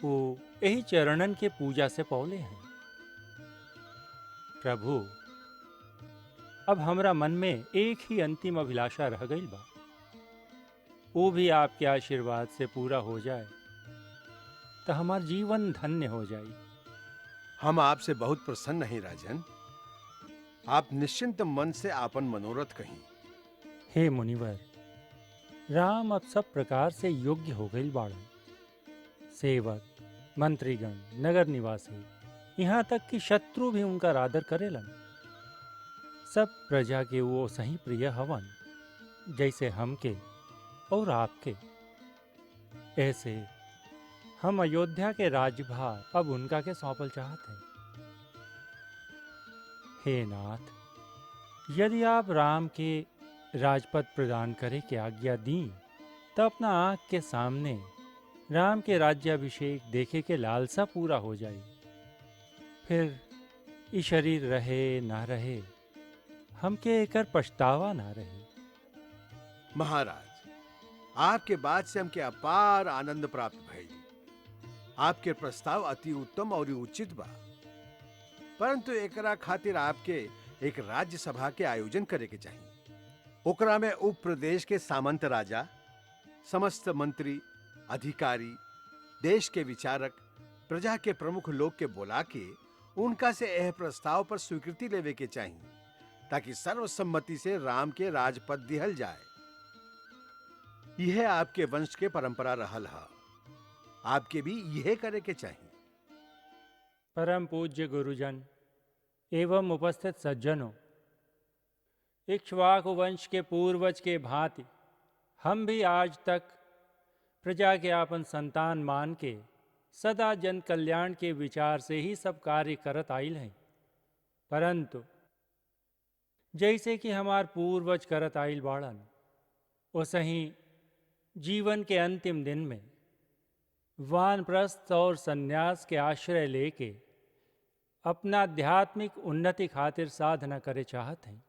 वो यही चरणन के पूजा से पौले हैं। प्रभु, अब हमरा मन में एक ही अंतिम अभिलाषा रह गई बा, वो भी आपके आशीर्वाद से पूरा हो जाए तो हमार जीवन धन्य हो जाए। हम आपसे बहुत प्रसन्न हैं राजन। आप निश्चिंत मन से आपन मनोरथ कहीं। हे मुनिवर, राम अब सब प्रकार से योग्य हो गई बाड़न। सेवक, मंत्रीगण, नगर निवासी, यहाँ तक कि शत्रु भी उनका आदर करेलन। सब प्रजा के वो सही प्रिय हवन जैसे हमके और आपके। ऐसे हम अयोध्या के राज्यभार अब उनका के सौंपल चाहते हैं। हे नाथ, यदि आप राम के राजपद प्रदान करे के आज्ञा दी तो अपना आँख के सामने राम के राज्याभिषेक देखे के लालसा पूरा हो जाए। फिर ये शरीर रहे ना रहे हमके एकर पछतावा ना रहे। महाराज, आपके बात से हमके अपार आनंद प्राप्त भइल। आपके प्रस्ताव अति उत्तम और उचित बा, परंतु एकरा खातिर आपके एक राज्य सभा के आयोजन करे के चाहिए। ओकरा में उप प्रदेश के सामंत राजा, समस्त मंत्री, अधिकारी, देश के विचारक, प्रजा के प्रमुख लोग के बुला के उनका से यह प्रस्ताव पर स्वीकृति लेवे के चाहिए, ताकि सर्वसम्मति से राम के राजपद दिहल जाए। यह आपके वंश के परंपरा रहल है। आपके भी यह करे के चाहिए। परम पूज्य गुरुजन एवं उपस्थित सज्जनों, इक्ष्वाकु वंश के पूर्वज के भांति हम भी आज तक प्रजा के आपन संतान मान के सदा जन कल्याण के विचार से ही सब कार्य करत आइल हैं। परंतु जैसे कि हमार पूर्वज करत आइल बाड़न, वैसे जीवन के अंतिम दिन में वानप्रस्थ और सन्यास के आश्रय लेके अपना आध्यात्मिक उन्नति खातिर साधना करे चाहत हैं।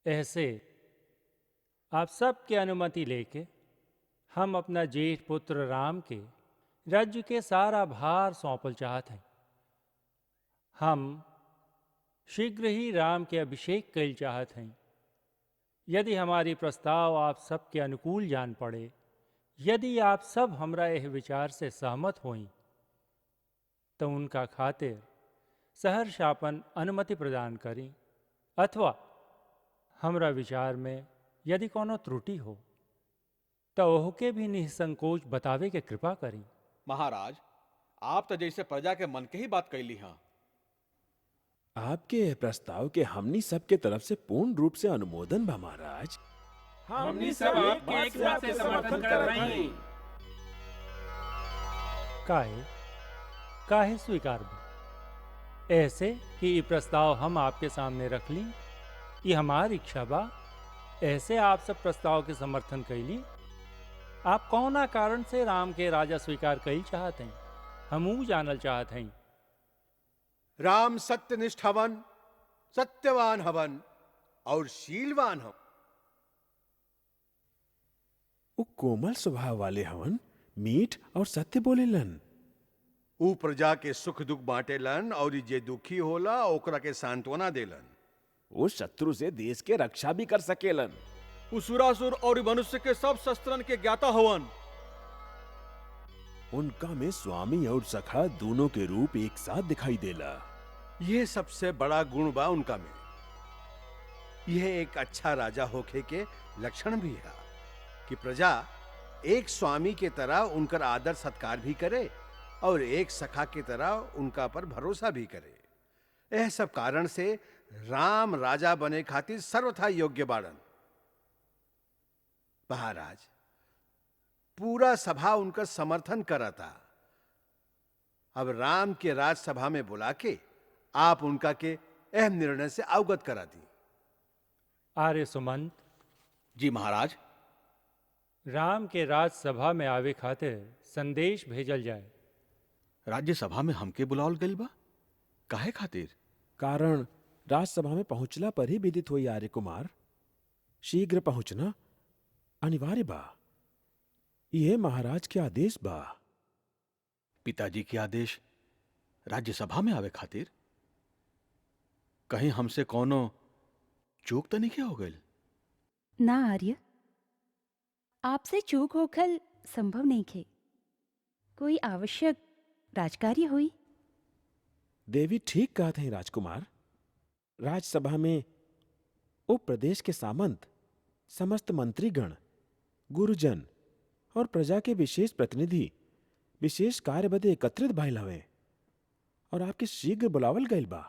ऐसे आप सबके अनुमति लेके हम अपना जेठ पुत्र राम के राज्य के सारा भार सौंपल चाहत हैं। हम शीघ्र ही राम के अभिषेक कल चाहत हैं। यदि हमारी प्रस्ताव आप सबके अनुकूल जान पड़े, यदि आप सब हमरा यह विचार से सहमत होई तो उनका खातिर सहर्षापन अनुमति प्रदान करी, अथवा हमरा विचार में यदि कोनो त्रुटि हो तो ओहके भी निसंकोच बतावे के कृपा करी। महाराज, आप तो जैसे प्रजा के मन के ही बात कैली हाँ। आपके यह प्रस्ताव के हमनी सबके तरफ से पूर्ण रूप से अनुमोदन बा महाराज। हमनी सब आपके एक साथ से समर्थन कर रहे हैं। काहे स्वीकार बा? ऐसे कि ये प्रस्ताव हम आपके सामने रख ली, ये हमारी इच्छा बा। ऐसे आप सब प्रस्ताव के समर्थन कैली। आप कौना कारण से राम के राजा स्वीकार कैल चाहते हैं? हमू जानल चाहत हई। राम सत्यनिष्ठ हवन, सत्यवान हवन और शीलवान हवन। वो कोमल स्वभाव वाले हवन, मीठ और सत्य बोलेलन। ऊ प्रजा के सुख दुख बांटेलन और जे दुखी होला ओकरा के सांत्वना देलन। वो शत्रु से देश के रक्षा भी कर सकेलन। उसुरासुर और मनुष्य के सब शस्त्रन के ज्ञाता हवन। उनका में स्वामी और सखा दोनों के रूप एक साथ दिखाई देला। यह सबसे बड़ा गुण बा उनका में। यह एक अच्छा राजा होखे के लक्षण भी है कि प्रजा एक स्वामी के तरह उनकर आदर सत्कार भी करे और एक सखा की तरह उनका पर भरोसा भी करे। यह सब कारण से राम राजा बने खातिर सर्वथा योग्य बाड़न। महाराज, पूरा सभा उनका समर्थन करता। अब राम के राजसभा में बुला के आप उनका के अहम निर्णय से अवगत करा दी। आर्य सुमंत। जी महाराज। राम के राजसभा में आवे खातिर संदेश भेजल जाए। राज्यसभा में हमके बुलावल गइल बा, काहे खातिर? कारण राजसभा में पहुंचला पर ही विदित हुई आर्य कुमार। शीघ्र पहुंचना अनिवार्य बा। यह महाराज के आदेश बा। पिताजी के आदेश राज्यसभा में आवे खातिर? कहीं हमसे कोनो चूक तो नहीं हो गई? ना आर्य, आपसे चूक होखल संभव नहीं खे। कोई आवश्यक राजकार्य हुई। देवी ठीक कहते हैं राजकुमार। राजसभा में उप प्रदेश के सामंत, समस्त मंत्रीगण, गुरुजन और प्रजा के विशेष प्रतिनिधि विशेष कार्य बदे एकत्रित भइल हवे और आपके शीघ्र बुलावल गइल बा।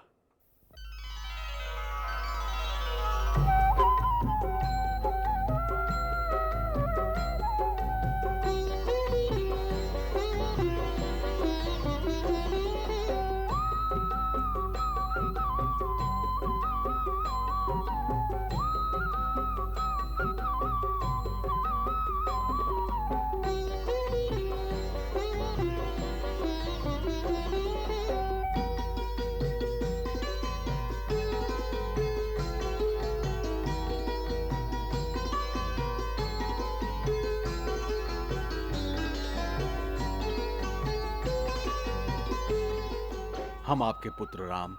हम आपके पुत्र राम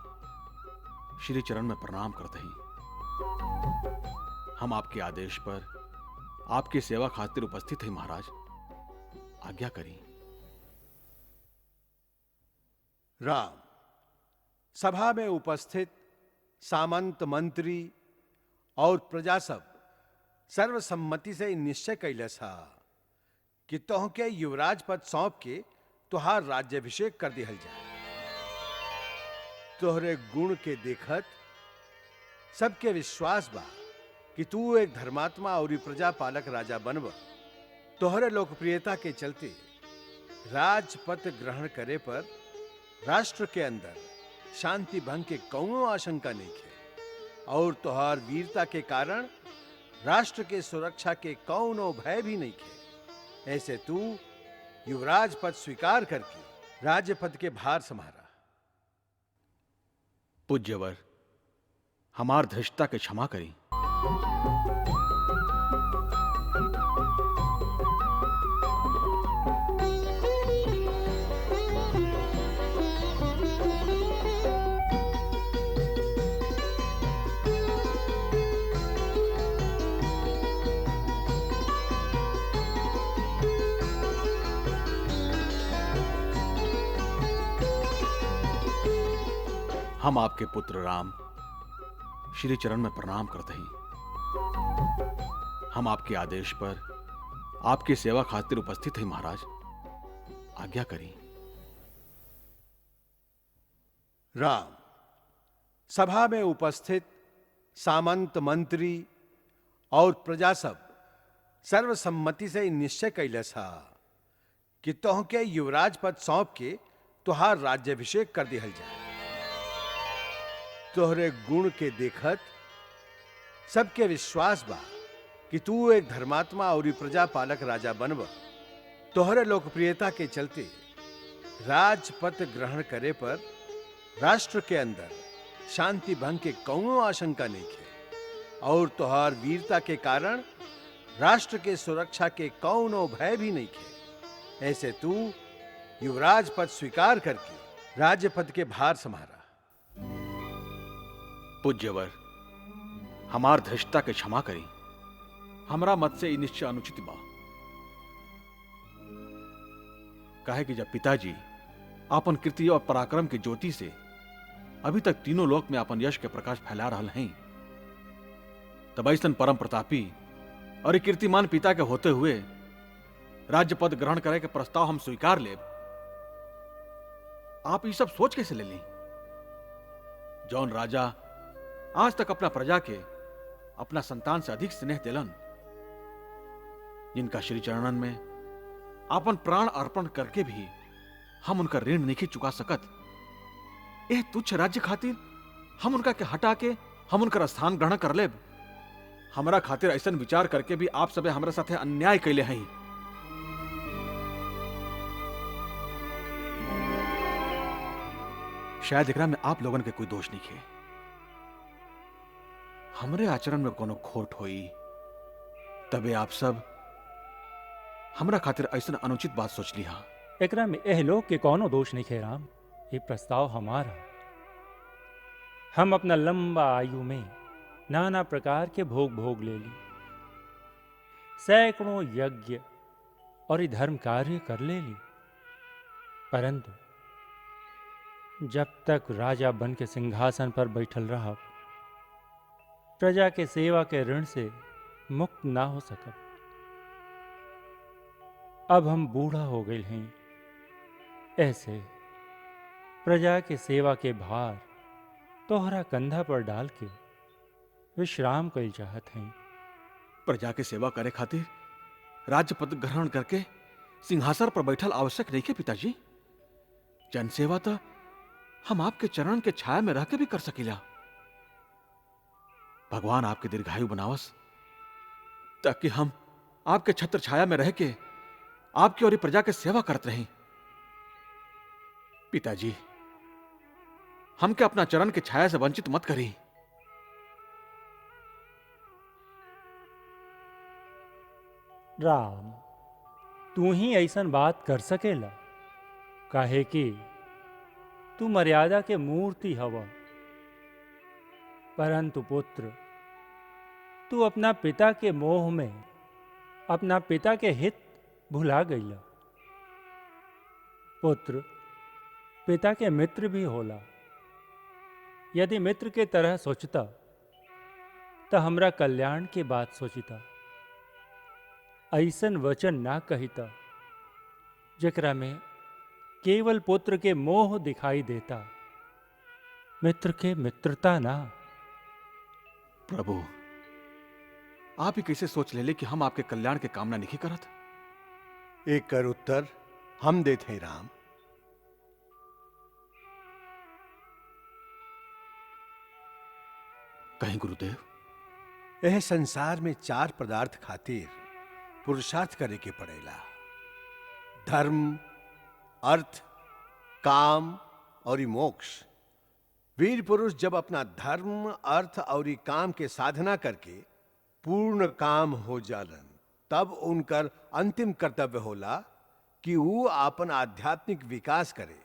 श्री चरण में प्रणाम करते हैं। हम आपके आदेश पर आपकी सेवा खातिर उपस्थित हैं महाराज। आज्ञा करें। राम, सभा में उपस्थित सामंत, मंत्री और प्रजा सब सर्वसम्मति से निश्चय कैलस हा कि तोह के युवराज पद सौंप के तुहार राज्याभिषेक कर दिहल जाए। तोहरे गुण के देखत सबके विश्वास बा कि तू एक धर्मात्मा और प्रजा पालक राजा बनब। तोहरे लोकप्रियता के चलते राजपद ग्रहण करे पर राष्ट्र के अंदर शांति भंग के कौनो आशंका नहीं है और तोहार वीरता के कारण राष्ट्र के सुरक्षा के कौनो भय भी नहीं है। ऐसे तू युवराज पद स्वीकार करके राज्य पद के भार संभारा। पूज्यवर, हमार धृष्टता के क्षमा करें। हम आपके पुत्र राम श्री चरण में प्रणाम करते हैं। हम आपके आदेश पर आपकी सेवा खातिर उपस्थित हैं महाराज। आज्ञा करें। राम, सभा में उपस्थित सामंत, मंत्री और प्रजा सब सर्वसम्मति से निश्चय कैलस हा कि तोह के युवराज पद सौंप के तुहार राज्याभिषेक कर दिहल जाए। तोहरे गुण के देखत सबके विश्वास बा कि तू एक धर्मात्मा और प्रजा पालक राजा बनब। तोहरे लोकप्रियता के चलते राजपद ग्रहण करे पर राष्ट्र के अंदर शांति भंग के कौनो आशंका नहीं है और तोहार वीरता के कारण राष्ट्र के सुरक्षा के कौनो भय भी नहीं है। ऐसे तू युवराज पद स्वीकार करके राज्य पद के भार संभारा। पूज्यवर, हमार धृष्टता के क्षमा करी। हमरा मत से ई निश्चय अनुचित बा। काहे कि जब पिताजी अपन कीर्ति और पराक्रम के ज्योति से अभी तक तीनों लोक में अपन यश के प्रकाश फैला रहल हैं, तब ऐसन परम प्रतापी और एक कीर्तिमान पिता के होते हुए राज्य पद ग्रहण करे के प्रस्ताव हम स्वीकार लेब। आप ये सब सोच कैसे ले ली? जौन राजा आज तक अपना प्रजा के अपना संतान से अधिक स्नेह दिलन, जिनका श्री चरणन में अपन प्राण अर्पण करके भी हम उनका ऋण नहीं चुका सकत, यह तुच्छ राज्य खातिर हम उनका के हटा के हम उनका स्थान ग्रहण कर लेब। हमरा खातिर ऐसा विचार करके भी आप सबे हमरा साथे अन्याय कैले हैं। शायद एकरा में आप लोगन के कोई दोष नहीं है। हमरे आचरण में कोनो खोट होई तबे आप सब हमरा खातिर ऐसा अनुचित बात सोच ली। हा एकरा में एह लोग के कौनो दोष नहीं है राम। ये प्रस्ताव हमारा। हम अपना लंबा आयु में नाना प्रकार के भोग ले ली, सैकड़ों यज्ञ और धर्म कार्य कर ले ली, परंतु जब तक राजा बन के सिंहासन पर बैठल रहा, प्रजा के सेवा के ऋण से मुक्त ना हो सकब। अब हम बूढ़ा हो गए हैं, ऐसे प्रजा के सेवा के भार तोहरा कंधा पर डाल के विश्राम कल चाहत हैं। प्रजा के सेवा करे खातिर राज्य पद ग्रहण करके सिंहासन पर बैठल आवश्यक नहीं के पिताजी। जन सेवा तो हम आपके चरण के छाया में रह के भी कर सकीला। भगवान आपके दीर्घायु बनावस, ताकि हम आपके छत्र छाया में रह के आपकी और प्रजा के सेवा करते रहें। पिताजी, हमके अपना चरण के छाया से वंचित मत करी। राम, तू ही ऐसा बात कर सकेला, काहे कि तू मर्यादा के मूर्ति हवा। परंतु पुत्र, तू अपना पिता के मोह में अपना पिता के हित भुला गईला। पुत्र पिता के मित्र भी होला। यदि मित्र के तरह सोचता तो हमरा कल्याण के बात सोचिता। ऐसन वचन ना कहिता जेकरा में केवल पुत्र के मोह दिखाई देता, मित्र के मित्रता ना। प्रभु, आप ही कैसे सोच ले कि हम आपके कल्याण के कामना नहीं करत? एक कर उत्तर हम देते हैं राम। कहीं गुरुदेव, यह संसार में 4 पदार्थ खातिर पुरुषार्थ करे के पड़ेला: धर्म, अर्थ, काम और मोक्ष। वीर पुरुष जब अपना धर्म, अर्थ और काम के साधना करके पूर्ण काम हो जालन, तब उनकर अंतिम कर्तव्य होला कि वो अपन आध्यात्मिक विकास करे।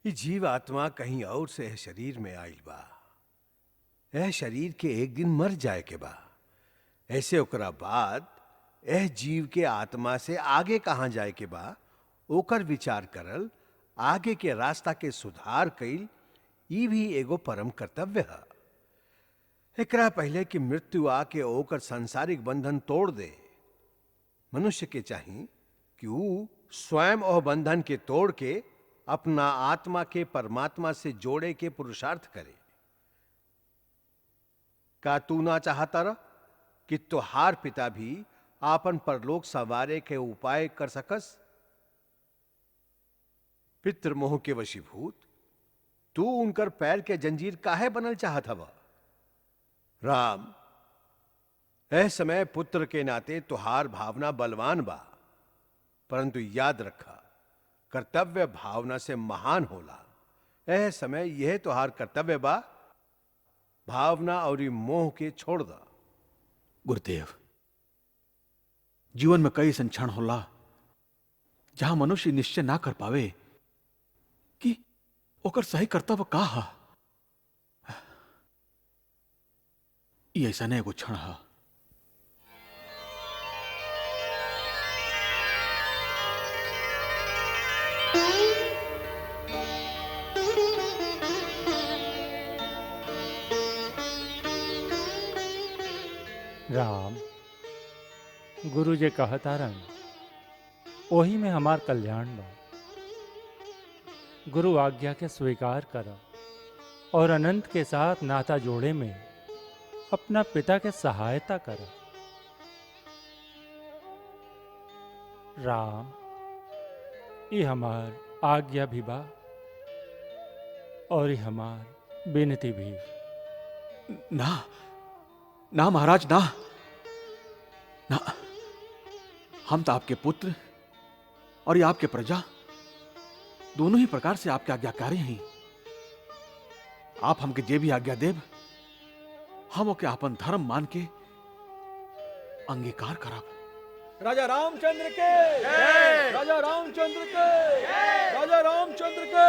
ये जीव आत्मा कहीं और से यह शरीर में आइल बा। यह शरीर के एक दिन मर जाए के बा। ऐसे ओकरा बाद यह जीव के आत्मा से आगे कहां जाए के बा, ओकर विचार करल, आगे के रास्ता के सुधार कईल, ई भी एगो परम कर्तव्य है। एकरा पहले कि मृत्यु आके ओकर सांसारिक बंधन तोड़ दे, मनुष्य के चाहिए कि वो स्वयं ओह बंधन के तोड़ के अपना आत्मा के परमात्मा से जोड़े के पुरुषार्थ करे। का तू ना चाहता रह कि तोहार पिता भी आपन परलोक संवारे के उपाय कर सकस? पितृमोह के वशीभूत तू उनकर पैर के जंजीर काहे बनल चाहत हवा? राम, ऐ समय पुत्र के नाते तुहार भावना बलवान बा, परंतु याद रखा, कर्तव्य भावना से महान होला। एह समय यह तोहार कर्तव्य बा, भावना और ई मोह के छोड़ दा। गुरुदेव, जीवन में कई ऐसे क्षण होला जहां मनुष्य निश्चय ना कर पावे कि ओकर सही कर्तव्य का हा। ये ऐसा नहीं एगो क्षण हा। राम, गुरु जे कहतारन ओही में हमार कल्याण बा। गुरु आज्ञा के स्वीकार करा और अनंत के साथ नाता जोड़े में अपना पिता के सहायता करा। राम, ये हमार आज्ञा भी बा और ये हमार विनती भी। ना ना महाराज, ना ना, हम तो आपके पुत्र और ये आपके प्रजा दोनों ही प्रकार से आपके आज्ञाकारी हैं। आप हमके जे भी आज्ञा देव, हम ओके अपन धर्म मान के अंगीकार करब। राजा रामचंद्र के जय, राजा रामचंद्र के जय, राजा रामचंद्र के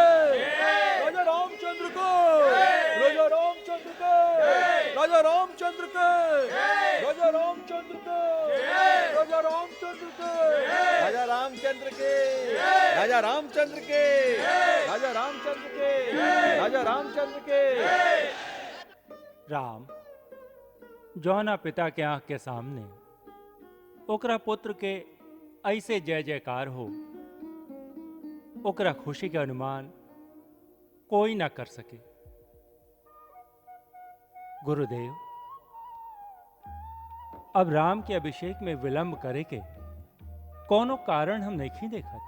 राजा रामचंद्र को राजा रामचंद्र के राजा रामचंद्र के राजा रामचंद्र के राजा रामचंद्र के राजा रामचंद्र के राजा रामचंद्र के राजा रामचंद्र के राजा रामचंद्र के। राम, जौना पिता के आंख के सामने ओकरा पुत्र के ऐसे जय जयकार हो, ओकरा खुशी के अनुमान कोई ना कर सके। गुरुदेव, अब राम के अभिषेक में विलंब करे के कोनो कारण हम नहीं देखत।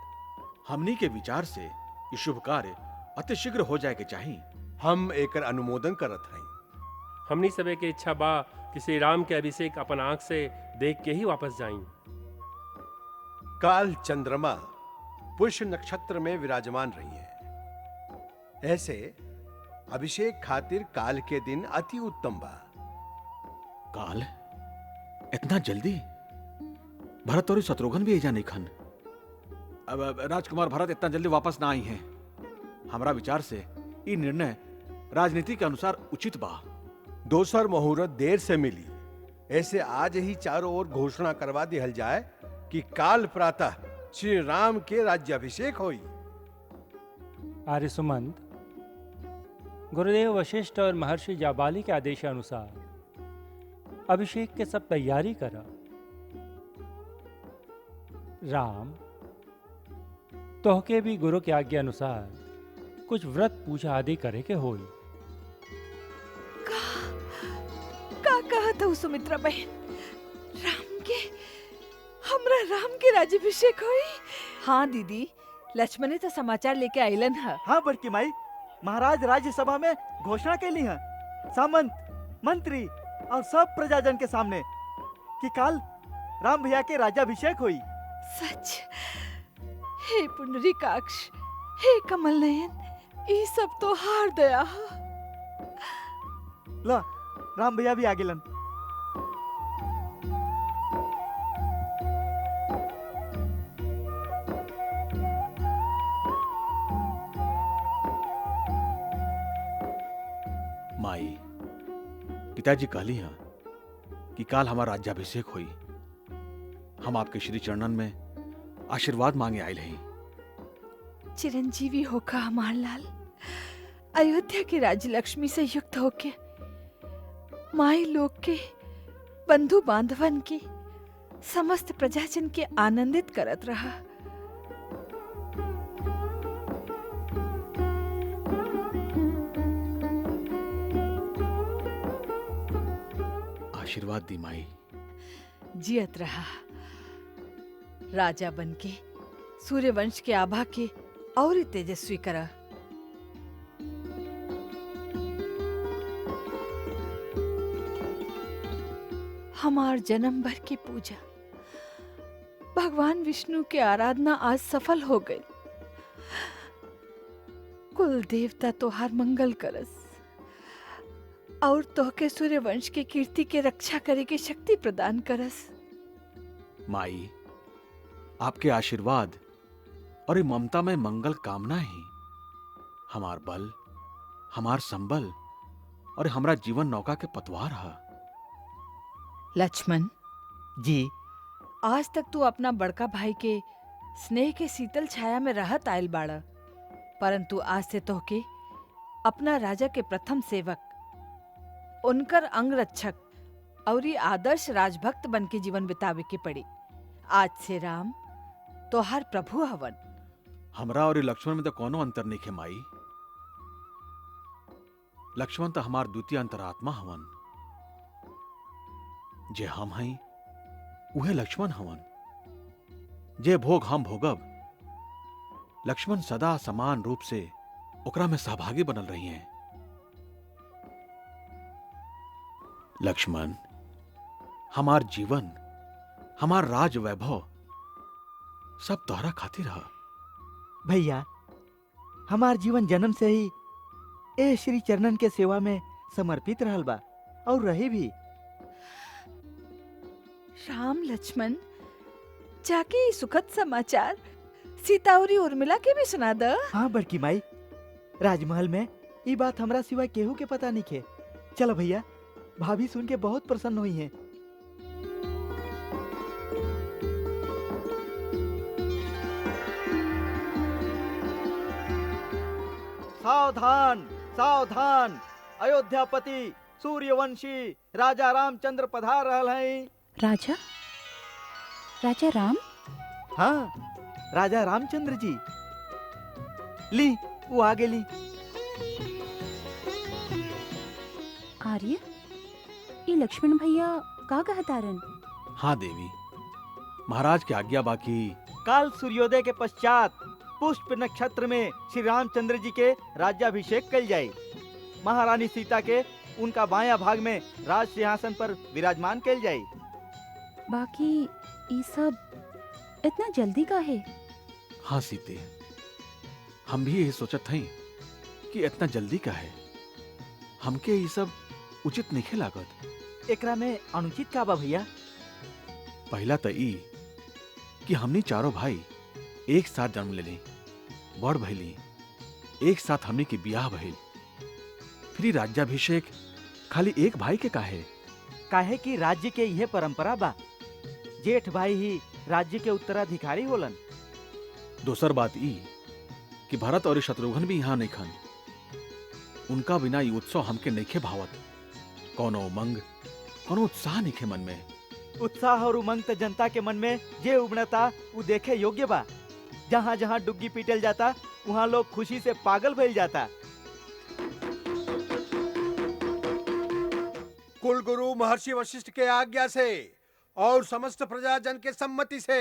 हमनी के विचार से ये शुभ कार्य अति शीघ्र हो जाए के चाहिए। हम एकर अनुमोदन करत हई। हमनी सबे के इच्छा बा कि श्री राम के अभिषेक अपन आंख से देख के ही वापस जाएं। काल चंद्रमा पुष्य नक्षत्र में विराजमान रही है। ऐसे अभिषेक खातिर काल के दिन अति उत्तम बा। काल इतना जल्दी? भरत और शत्रुघ्न भी एजा नहीं खन। अब राजकुमार भरत इतना जल्दी वापस ना आई हैं। हमारा विचार से ये निर्णय राजनीति के अनुसार उचित बा। दोसर मुहूर्त देर से मिली, ऐसे आज ही चारों ओर घोषणा करवा दिहल जाए कि काल प्रातः श्री राम के राज्याभिषेक होई। आर्य सुमंत, गुरुदेव वशिष्ठ और महर्षि जाबाली के आदेश अनुसार अभिषेक के सब तैयारी करा। राम, तोहके भी गुरु के आज्ञा अनुसार कुछ व्रत पूजा आदि करे के होई। का कहा था सुमित्रा बहन? हमरा राम के राज्याभिषेक होई? हाँ दीदी, लक्ष्मण ने तो समाचार लेके आइलन है। हाँ बड़की माई, महाराज राज्यसभा में घोषणा कैली है सामंत, मंत्री और सब प्रजाजन के सामने कि काल राम भैया के राज्याभिषेक हुई। सच? हे पुंडरीकाक्ष, हे कमल नयन, ये सब तो हार दया। ला, राम भैया भी आगेलन। माई, पिताजी कहली हैं कि काल हमारा राज्याभिषेक हुई। हम आपके श्री चरणन में आशीर्वाद मांगे आए हैं। चिरंजीवी होका हमार लाल, अयोध्या के राजलक्ष्मी से युक्त होके माई लोग के बंधु बांधवन की समस्त प्रजाजन के आनंदित करत रहा। आशीर्वाद दी माई। जियत रहा, राजा बनके सूर्यवंश के आभा के और तेजस्वी करा। हमार जन्म भर की पूजा, भगवान विष्णु की आराधना आज सफल हो गई। कुल देवता तोहार मंगल करस और तोहके सूर्यवंश के कीर्ति के रक्षा करे के शक्ति प्रदान करस। माई, आपके आशीर्वाद और ये ममता में मंगल कामना ही हमार बल, हमार संबल और हमरा जीवन नौका के पतवार है। लक्ष्मण जी, आज तक तू अपना बड़का भाई के स्नेह के शीतल छाया में रहत आयल बाड़ा, परंतु आज से तोहके अपना राजा के प्रथम सेवक, उनकर अंगरक्षक और ये आदर्श राजभक्त बन के जीवन बितावे के पड़ी। आज से राम तोहार प्रभु हवन। हमरा और ये लक्ष्मण में तो कोनो अंतर नहीं है माई। लक्ष्मण तो हमार द्वितीय अंतरात्मा हवन। जे हम हई उहे लक्ष्मण हवन। जे भोग हम भोगब, लक्ष्मण सदा समान रूप से ओकरा में सहभागी बनल रही हैं। लक्ष्मण, हमार जीवन, हमार राज वैभव सब तोहरा खातिर है। भैया, हमार जीवन जन्म से ही ए श्री चरणन के सेवा में समर्पित रहल बा और रही भी। राम लक्ष्मण, जाके ये सुखद समाचार सीता और उर्मिला के भी सुना द। हाँ बड़की माई, राजमहल में ये बात हमरा सिवाय केहू के पता नहीं खे। चलो भैया, भाभी सुन के बहुत प्रसन्न हुई हैं। सावधान सावधान, अयोध्यापति सूर्यवंशी राजा रामचंद्र पधार रहल हैं। राजा? राजा राम? हाँ, राजा रामचंद्र जी। ली, वो आ गेली। आर्य, ये लक्ष्मण भैया का कहतारन? हाँ देवी, महाराज की आज्ञा बाकी। काल सूर्योदय के पश्चात पुष्प नक्षत्र में श्री रामचंद्र जी के राज्याभिषेक कल जाये। महारानी सीता के उनका बायां भाग में राज सिंहासन पर विराजमान कल जाये। बाकी ये सब इतना जल्दी का है? हाँ सीते, हम भी यही सोचत हई कि इतना जल्दी का है। हमके ये सब उचित नहीं लागत। एकरा में अनुचित का बा भैया? पहला तो ई कि हमनी चारों भाई एक साथ जन्म लेली, बड़ भइली, एक साथ हमनी के बियाह भइल, फिर राज्याभिषेक खाली एक भाई के काहे? काहे कि राज्य के यह परंपरा बा, जेठ भाई ही राज्य के उत्तराधिकारी होलन। दूसर बात ई कि भरत और शत्रुघ्न भी यहाँ नहीं खन। उनका बिना ये उत्सव हमके नइखे भावत। कोनो उमंग, कोनो उत्साह नइखे मन में। उत्साह और उमंग त जनता के मन में जे उमड़ता वो देखे योग्य बा। जहाँ जहाँ डुग्गी पीटल जाता वहाँ लोग खुशी से पागल भइल जाता। कुल गुरु महर्षि वशिष्ठ के आज्ञा से और समस्त प्रजाजन के सम्मति से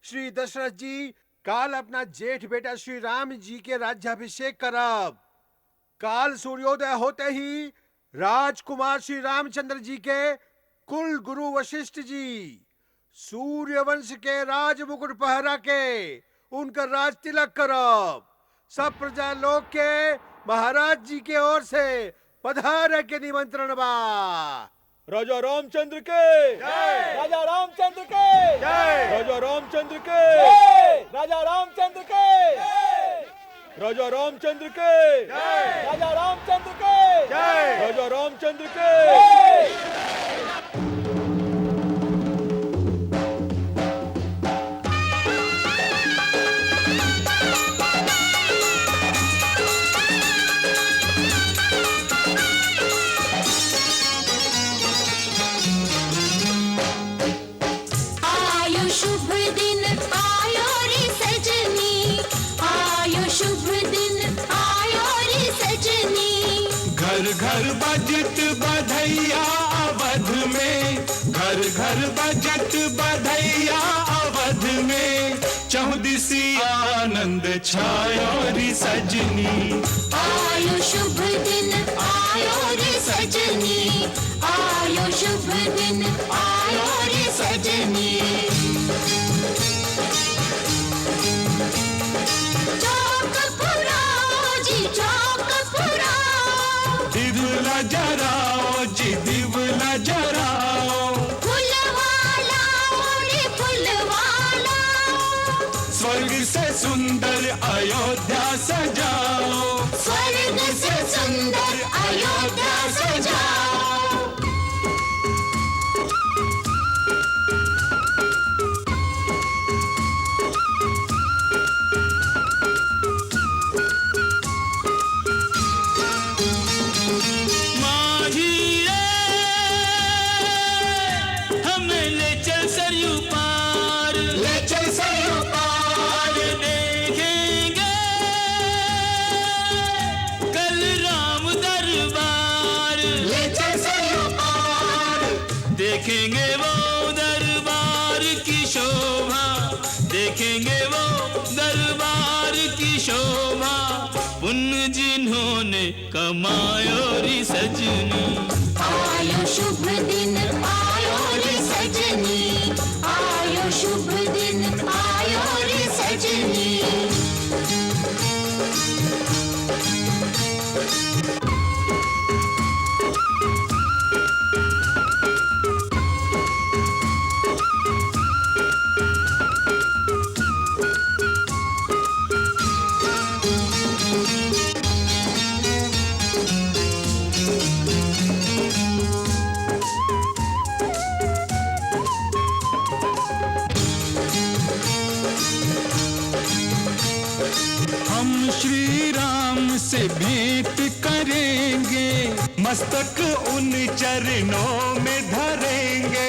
श्री दशरथ जी काल अपना जेठ बेटा श्री राम जी के राज्याभिषेक करब। काल सूर्योदय होते ही राजकुमार श्री रामचंद्र जी के कुल गुरु वशिष्ठ जी सूर्यवंश के राज मुकुट पहरा के उनका राज तिलक करब। सब प्रजा लोग के महाराज जी के ओर से पधारे के निमंत्रण बा। राजा रामचंद्र के जय, राजा रामचंद्र के जय, राजा रामचंद्र के जय, राजा रामचंद्र के जय, राजा रामचंद्र के जय, राजा रामचंद्र के जय, राजा रामचंद्र के जय। घर बजत बधैया अवध में, घर घर बजत बधैया अवध में, चौदिसी आनंद छायो रे सजनी। आयो शुभ दिन आयो रे सजनी, आयो शुभ दिन आयो रे सजनी। स्वर्ग से सुंदर अयोध्या सजाओ, स्वर्ग से सुंदर अयोध्या सजाओ। देखेंगे वो दरबार की शोभा, देखेंगे वो दरबार की शोभा, पुण्य जिन्होंने कमायो री सजनी। आयो शुभ दिन आयो रे सजनी, आयो शुभ दिन आयो रे सजनी। श्री राम से भेंट करेंगे, मस्तक उन चरणों में धरेंगे,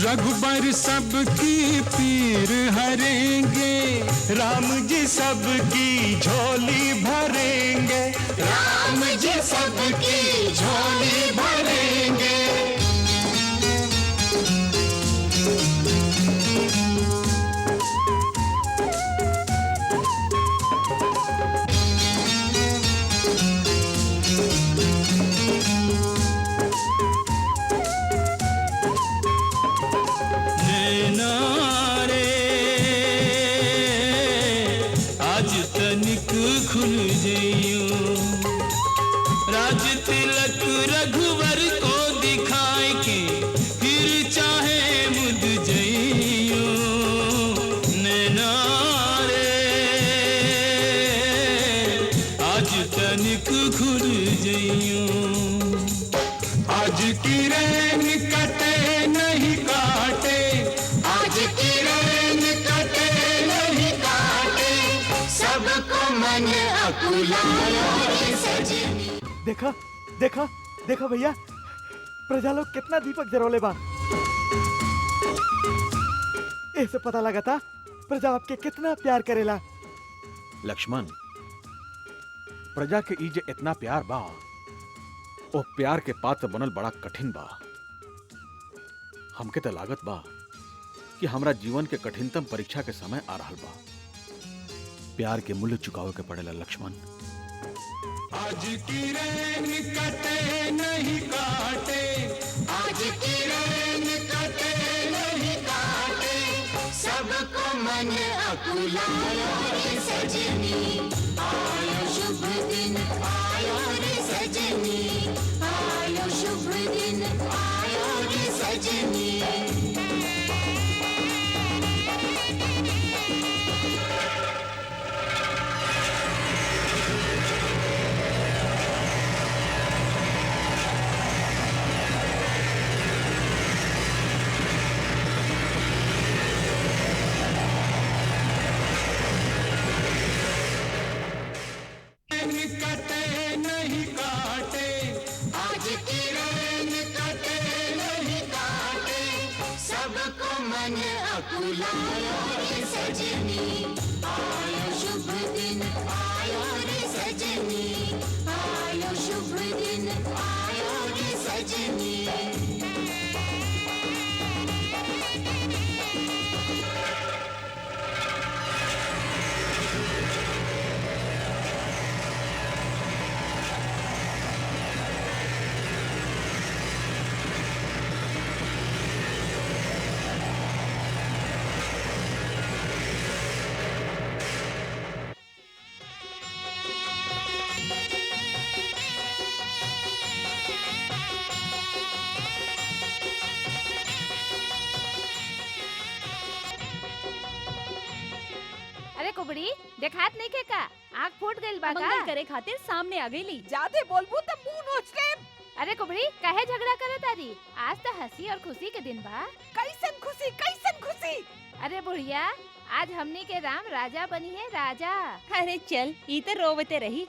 रघुबर सबकी पीर हरेंगे, राम जी सबकी झोली भरेंगे, राम जी सबकी झोली भरेंगे। खुल जइयो, राज तिलक रघुवर को दिखाए के, फिर चाहे मुद जइयो, नैना रे आज तनिक खुल जइयो। आज की रैन कटे नहीं काटे, आज की रैन कटे नहीं काटे, सबको मन अकुलायो रे सजनी। देखा देखा देखा भैया, प्रजा लोग कितना दीपक जरोले बा। ऐसे पता लगा था प्रजा आपके कितना प्यार करेला। लक्ष्मण, प्रजा के ई जे इतना प्यार बा, ओ प्यार के पात्र बनल बड़ा कठिन बा। हमके तो लागत बा कि हमरा जीवन के कठिनतम परीक्षा के समय आ रहल बा। प्यार के मूल्य चुकावे के पड़ेला लक्ष्मण। आज की रैन कटे नहीं काटे, आज की रैन कटे नहीं काटे, सबको मन अकुलायो रे सजनी। आयो शुभ दिन आयो रे सजनी, आयो शुभ दिन आयो रे सजनी। कटे नहीं काटे, आज की रैन कटे नहीं काटे, कुबड़ी देखात नहीं के का आँख फूट गइल बा का? मंगल करे खातिर सामने आ गईली। ज्यादा बोलबू त मुंह नोच लेब। अरे कुबड़ी काहे झगड़ा करे तारी? आज तो हंसी और खुशी के दिन बा। कैसन खुशी कैसन खुशी? अरे बुढ़िया आज हमनी के राम राजा बनी है राजा। अरे चल ई तो रोवते रही।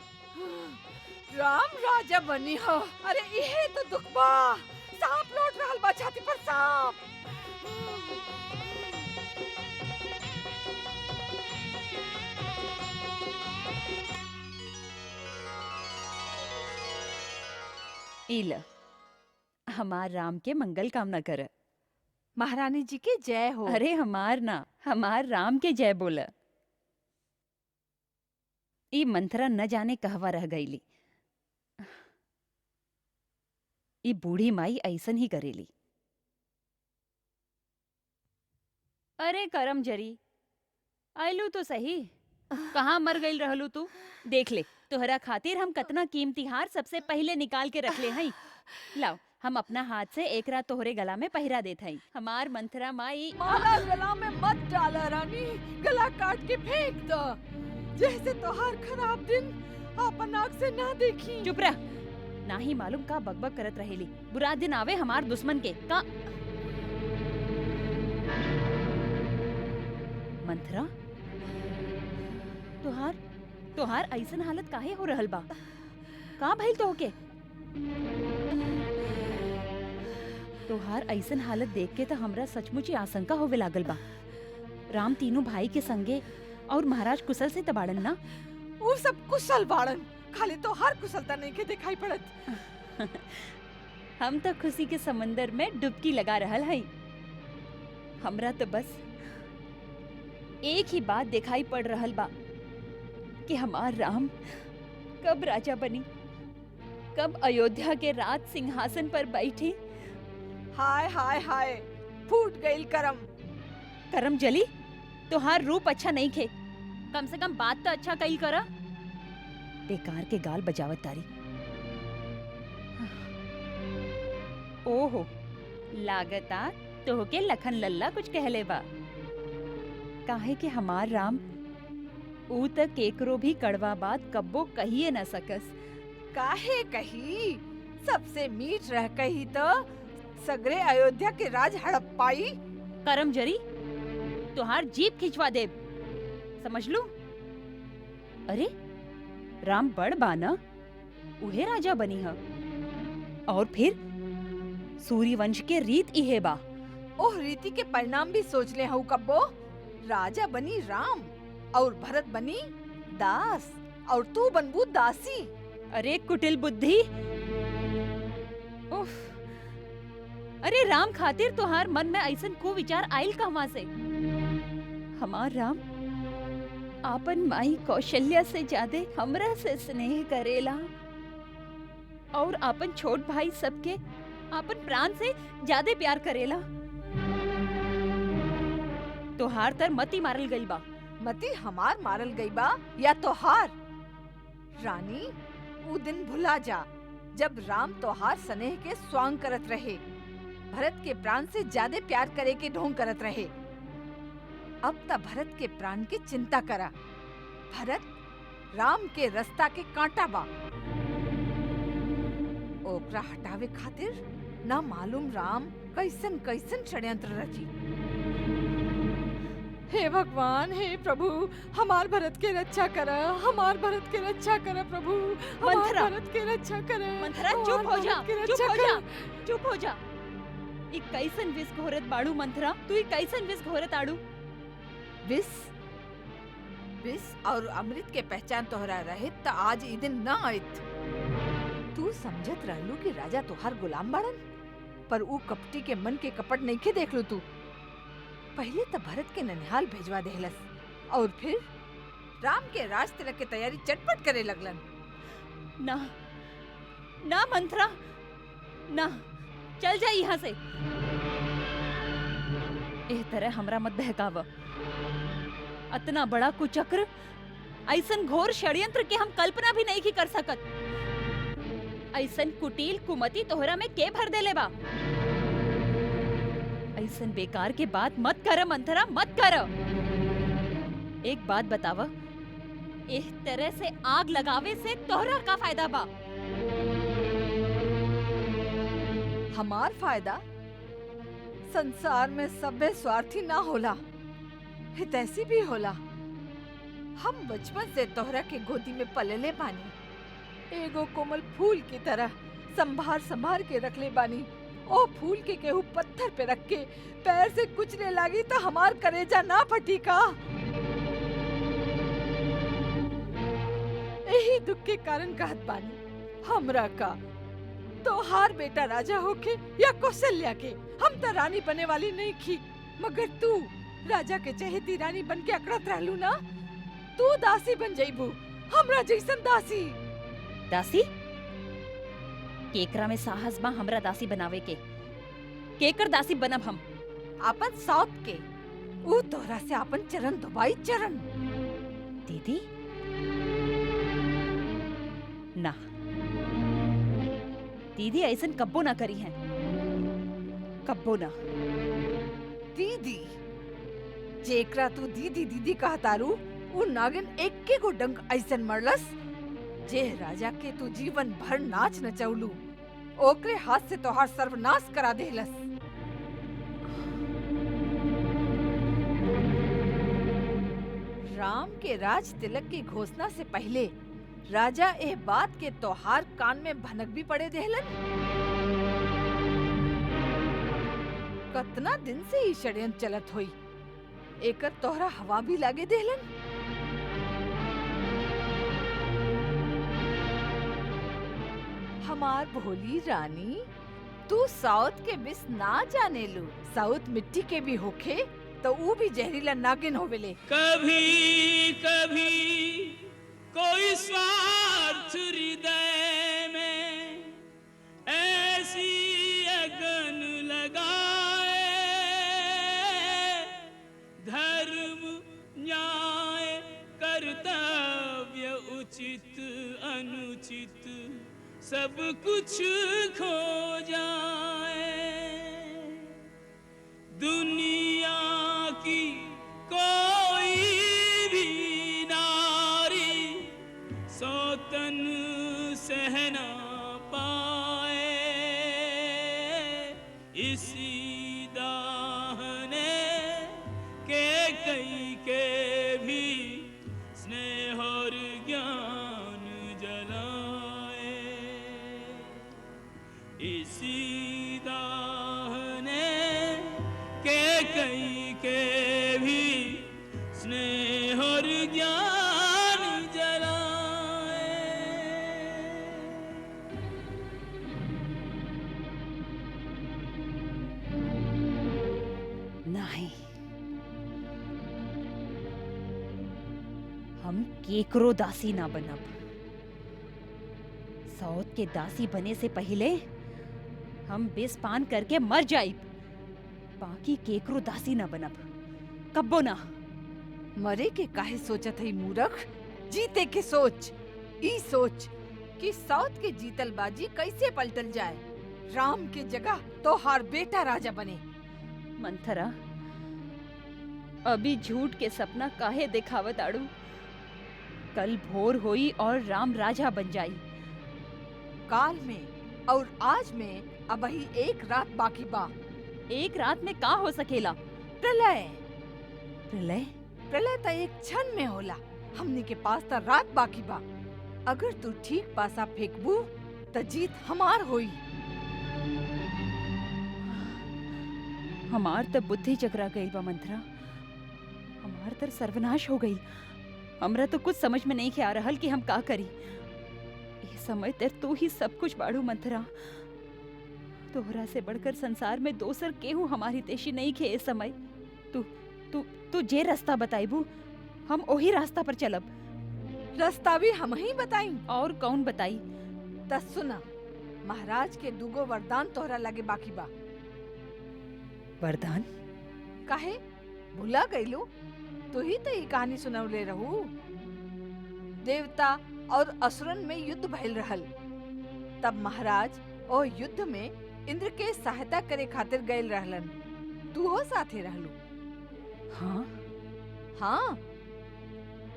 राम राजा बनी हो। अरे इहे तो दुख बा। सांप लौट रहल बा छाती पर सांप। इल हमार राम के मंगल कामना कर। महारानी जी की जय हो। अरे हमार ना हमार राम के जय बोल। ई मंथरा न जाने कहवा रह गईली। ई बूढ़ी माई ऐसन ही करेली। अरे करम जरी आइलू तो सही। कहाँ मर गई रहलू तू? देख ले तोहरा खातिर हम कतना कीमती हार सबसे पहले निकाल के रख ले हई। लाओ हम अपना हाथ से एक रात तोहरे गला में पहिरा देत हई। हमार मंथरा माई। माला गला में मत डाला रानी, गला काट के फेंक दो। जैसे तोहार खराब दिन अपन आँख से ना देखी। चुप रह। ना ही मालूम का बकबक करत रहेली। बुरा दिन आवे हमार दुश्मन के का। मंथरा तोहार ऐसन हालत काहे हो रहल बा? का भइल तोहके? तोहार ऐसन हालत देख के तो हमरा सचमुच ही आशंका होवे लागल बा। राम तीनों भाई के संगे और महाराज कुशल से तबाड़न ना? वो सब कुशल बाड़न, खाली तो हर कुशलता नहीं के दिखाई पड़त। हम तो खुशी के समंदर में डुबकी लगा रहल हई। हमरा तो बस एक ही बात दिखाई पड़ रहल बा कि हमार राम कब राजा बनी, कब अयोध्या के राज सिंहासन पर बैठी। हाय हाय हाय फूट गई करम। करम जली तोहार रूप अच्छा नहीं खे, कम से कम बात तो अच्छा कही करा। बेकार के गाल बजावत तारी। ओहो लागता तोहके लखन लल्ला कुछ कहले बा। काहे कि हमार राम ऊ तक केकरो भी कड़वा बात कब्बो कहिए न सकस। काहे कही? सबसे मीठ रह कही तो सगरे अयोध्या के राज हड़प पाई। करम जरी तोहार जीप खिंचवा दे, समझ लू। अरे राम बड़ बाना उहे राजा बनी है। और फिर सूर्यवंश के रीत इहे बा। ओह रीति के परिणाम भी सोच ले हूँ कब्बो। राजा बनी राम और भरत बनी दास और तू बनबू दासी। अरे कुटिल बुद्धि। उफ। अरे राम खातिर तोहार मन में ऐसन कुविचार आइल कहवा से? हमार राम आपन माई कौशल्या से ज्यादा हमरा से स्नेह करेला और आपन छोट भाई सबके आपन प्राण से ज्यादा प्यार करेला। तोहार तर मती मारल गई बा। मती हमार मारल गई बा या तोहार? रानी ऊ दिन भुला जा जब राम तोहार स्नेह के स्वांग करत रहे, भरत के प्राण से ज्यादा प्यार करे के ढोंग करत रहे। अब त भरत के प्राण की चिंता करा। भरत राम के रास्ता के कांटा बा। ओकरा हटावे खातिर ना मालूम राम कैसन कैसन षड्यंत्र रची। हे भगवान, हे प्रभु, हमार भरत के रक्षा करा, हमार भरत के रक्षा करा प्रभु, हमार भरत के रक्षा करा। मंथरा चुप हो जा, चुप हो जा, चुप हो जा। ई कैसन विष घोरत बाड़ू मंथरा? तू ई कैसन विष घोरत आड़ू? विष विष और अमृत के पहचान तोहरा रहे त आज ई दिन ना आइत। तू समझत रहलू कि राजा तोहार गुलाम बाड़न, पर ऊ कपटी के मन के कपट नहीं के देख लू। तू पहले तो भरत के ननिहाल भेजवा देहलस और फिर राम के राज तिलक के तैयारी चटपट करे लगलन। ना ना मंथरा ना, चल जा यहाँ से। एह तरह हमरा मत बहकावा। अतना बड़ा कुचक्र, ऐसन घोर षड्यंत्र के हम कल्पना भी नहीं की कर सकत। ऐसन कुटिल कुमति तोहरा में के भर देले बा? ऐसन बेकार के बात मत कर मंथरा, मत कर। एक बात बतावा, इस तरह से आग लगावे से तोहरा का फायदा बा? हमार फायदा? संसार में सभ्य स्वार्थी ना होला, हितैषी भी होला। हम बचपन से तोहरा के गोदी में पलले बानी, एगो कोमल फूल की तरह संभार संभार के रखले बानी। ओ फूल के केहू पत्थर पे रख के पैर से कुचले लागी तो हमार कलेजा ना फटी का? यही दुख के कारण कहत बानी, हमरा का तोहार बेटा राजा होके या कौशल्या के, हम तो रानी बने वाली नहीं थी, मगर तू राजा के चहेती रानी बन के अकड़त रहलू ना, तू दासी बन जाइबू, हमरा जैसन दासी। दासी? केकरा में साहस बा हमरा दासी बनावे के? केकर दासी बनब हम? अपन साथ के, ऊ तोहरा से अपन चरण दबाई चरण। दीदी ना, दीदी ऐसन कब्बो ना करी है, कब्बो ना। दीदी? जेकरा तू दीदी दीदी कहतारू, ऊ नागिन एक गो डंक ऐसन मरलस जे राजा के तू जीवन भर नाच नचौलू, ओकरे हाथ से तोहार सर्वनाश करा देलस। राम के राज तिलक की घोषणा से पहले राजा एह बात के तोहार कान में भनक भी पड़े देहलन। कतना दिन से ही षड्यंत्र चलत होई, एकर तोहरा हवा भी लागे देहलन। हमार भोली रानी, तू साउथ के बिस ना जाने लू, साउथ मिट्टी के भी होखे तो वो भी जहरीला नागिन होवेले। कभी कभी कोई स्वार्थ हृदय में ऐसी अगन लगाए, धर्म न्याय कर्तव्य उचित अनुचित सब कुछ खो जाए। दुनिया की कोई भी नारी सौतन सह ना पाए, इसी दाहने के कई के भी स्नेह और ज्ञान जलाए, इसी दाहने के कई के भी स्नेह और ज्ञान जलाए। नहीं, हम केकरो दासी ना बनब। साउथ के दासी बने से पहले हम बिस पान करके मर जाइब, बाकी केकरो दासी ना बनब, कब्बो ना। मरे के काहे सोचत है मूर्ख? जीते के सोच। ई सोच कि साउथ के जीतल बाजी कैसे पलटल जाए, राम के जगह तोहार बेटा राजा बने। मंथरा, अभी झूठ के सपना काहे दिखावत आड़ू? कल भोर होई और राम राजा बन जाई। काल में और आज में अब ही एक रात बाकी बा। एक रात में का हो सकेला? प्रलय। प्रलय? प्रलय तो एक क्षण में होला, हमनी के पास तो रात बाकी बा। अगर तू ठीक पासा फेंकबू तो जीत हमार होई। हमार तो बुद्धि चकरा गई बा मंथरा, हमार तो सर्वनाश हो गई। हमरा तो कुछ समझ में नहीं आ रहल कि हम का करी। ये समय तर तू ही सब कुछ बाड़ू मंथरा, तोहरा से बढ़कर संसार में दोसर केहू हमारी तेशी नहीं खे। इस समय तू तू तू जे रास्ता बताइबू हम ओही रास्ता पर चलब। रास्ता भी हम ही बताई? और कौन बताई? तस सुना, महाराज के दुगो वरदान तोहरा लगे बाकी बा। वरदान? काहे भुला गईलू? तू ही तो ये कहानी सुनौले रहू। देवता और असुरन में युद्ध भइल रहल, तब महाराज ओ युद्ध में इंद्र के सहायता करे खातिर गए रहलन, तू हो साथे रहलू। हाँ? हाँ,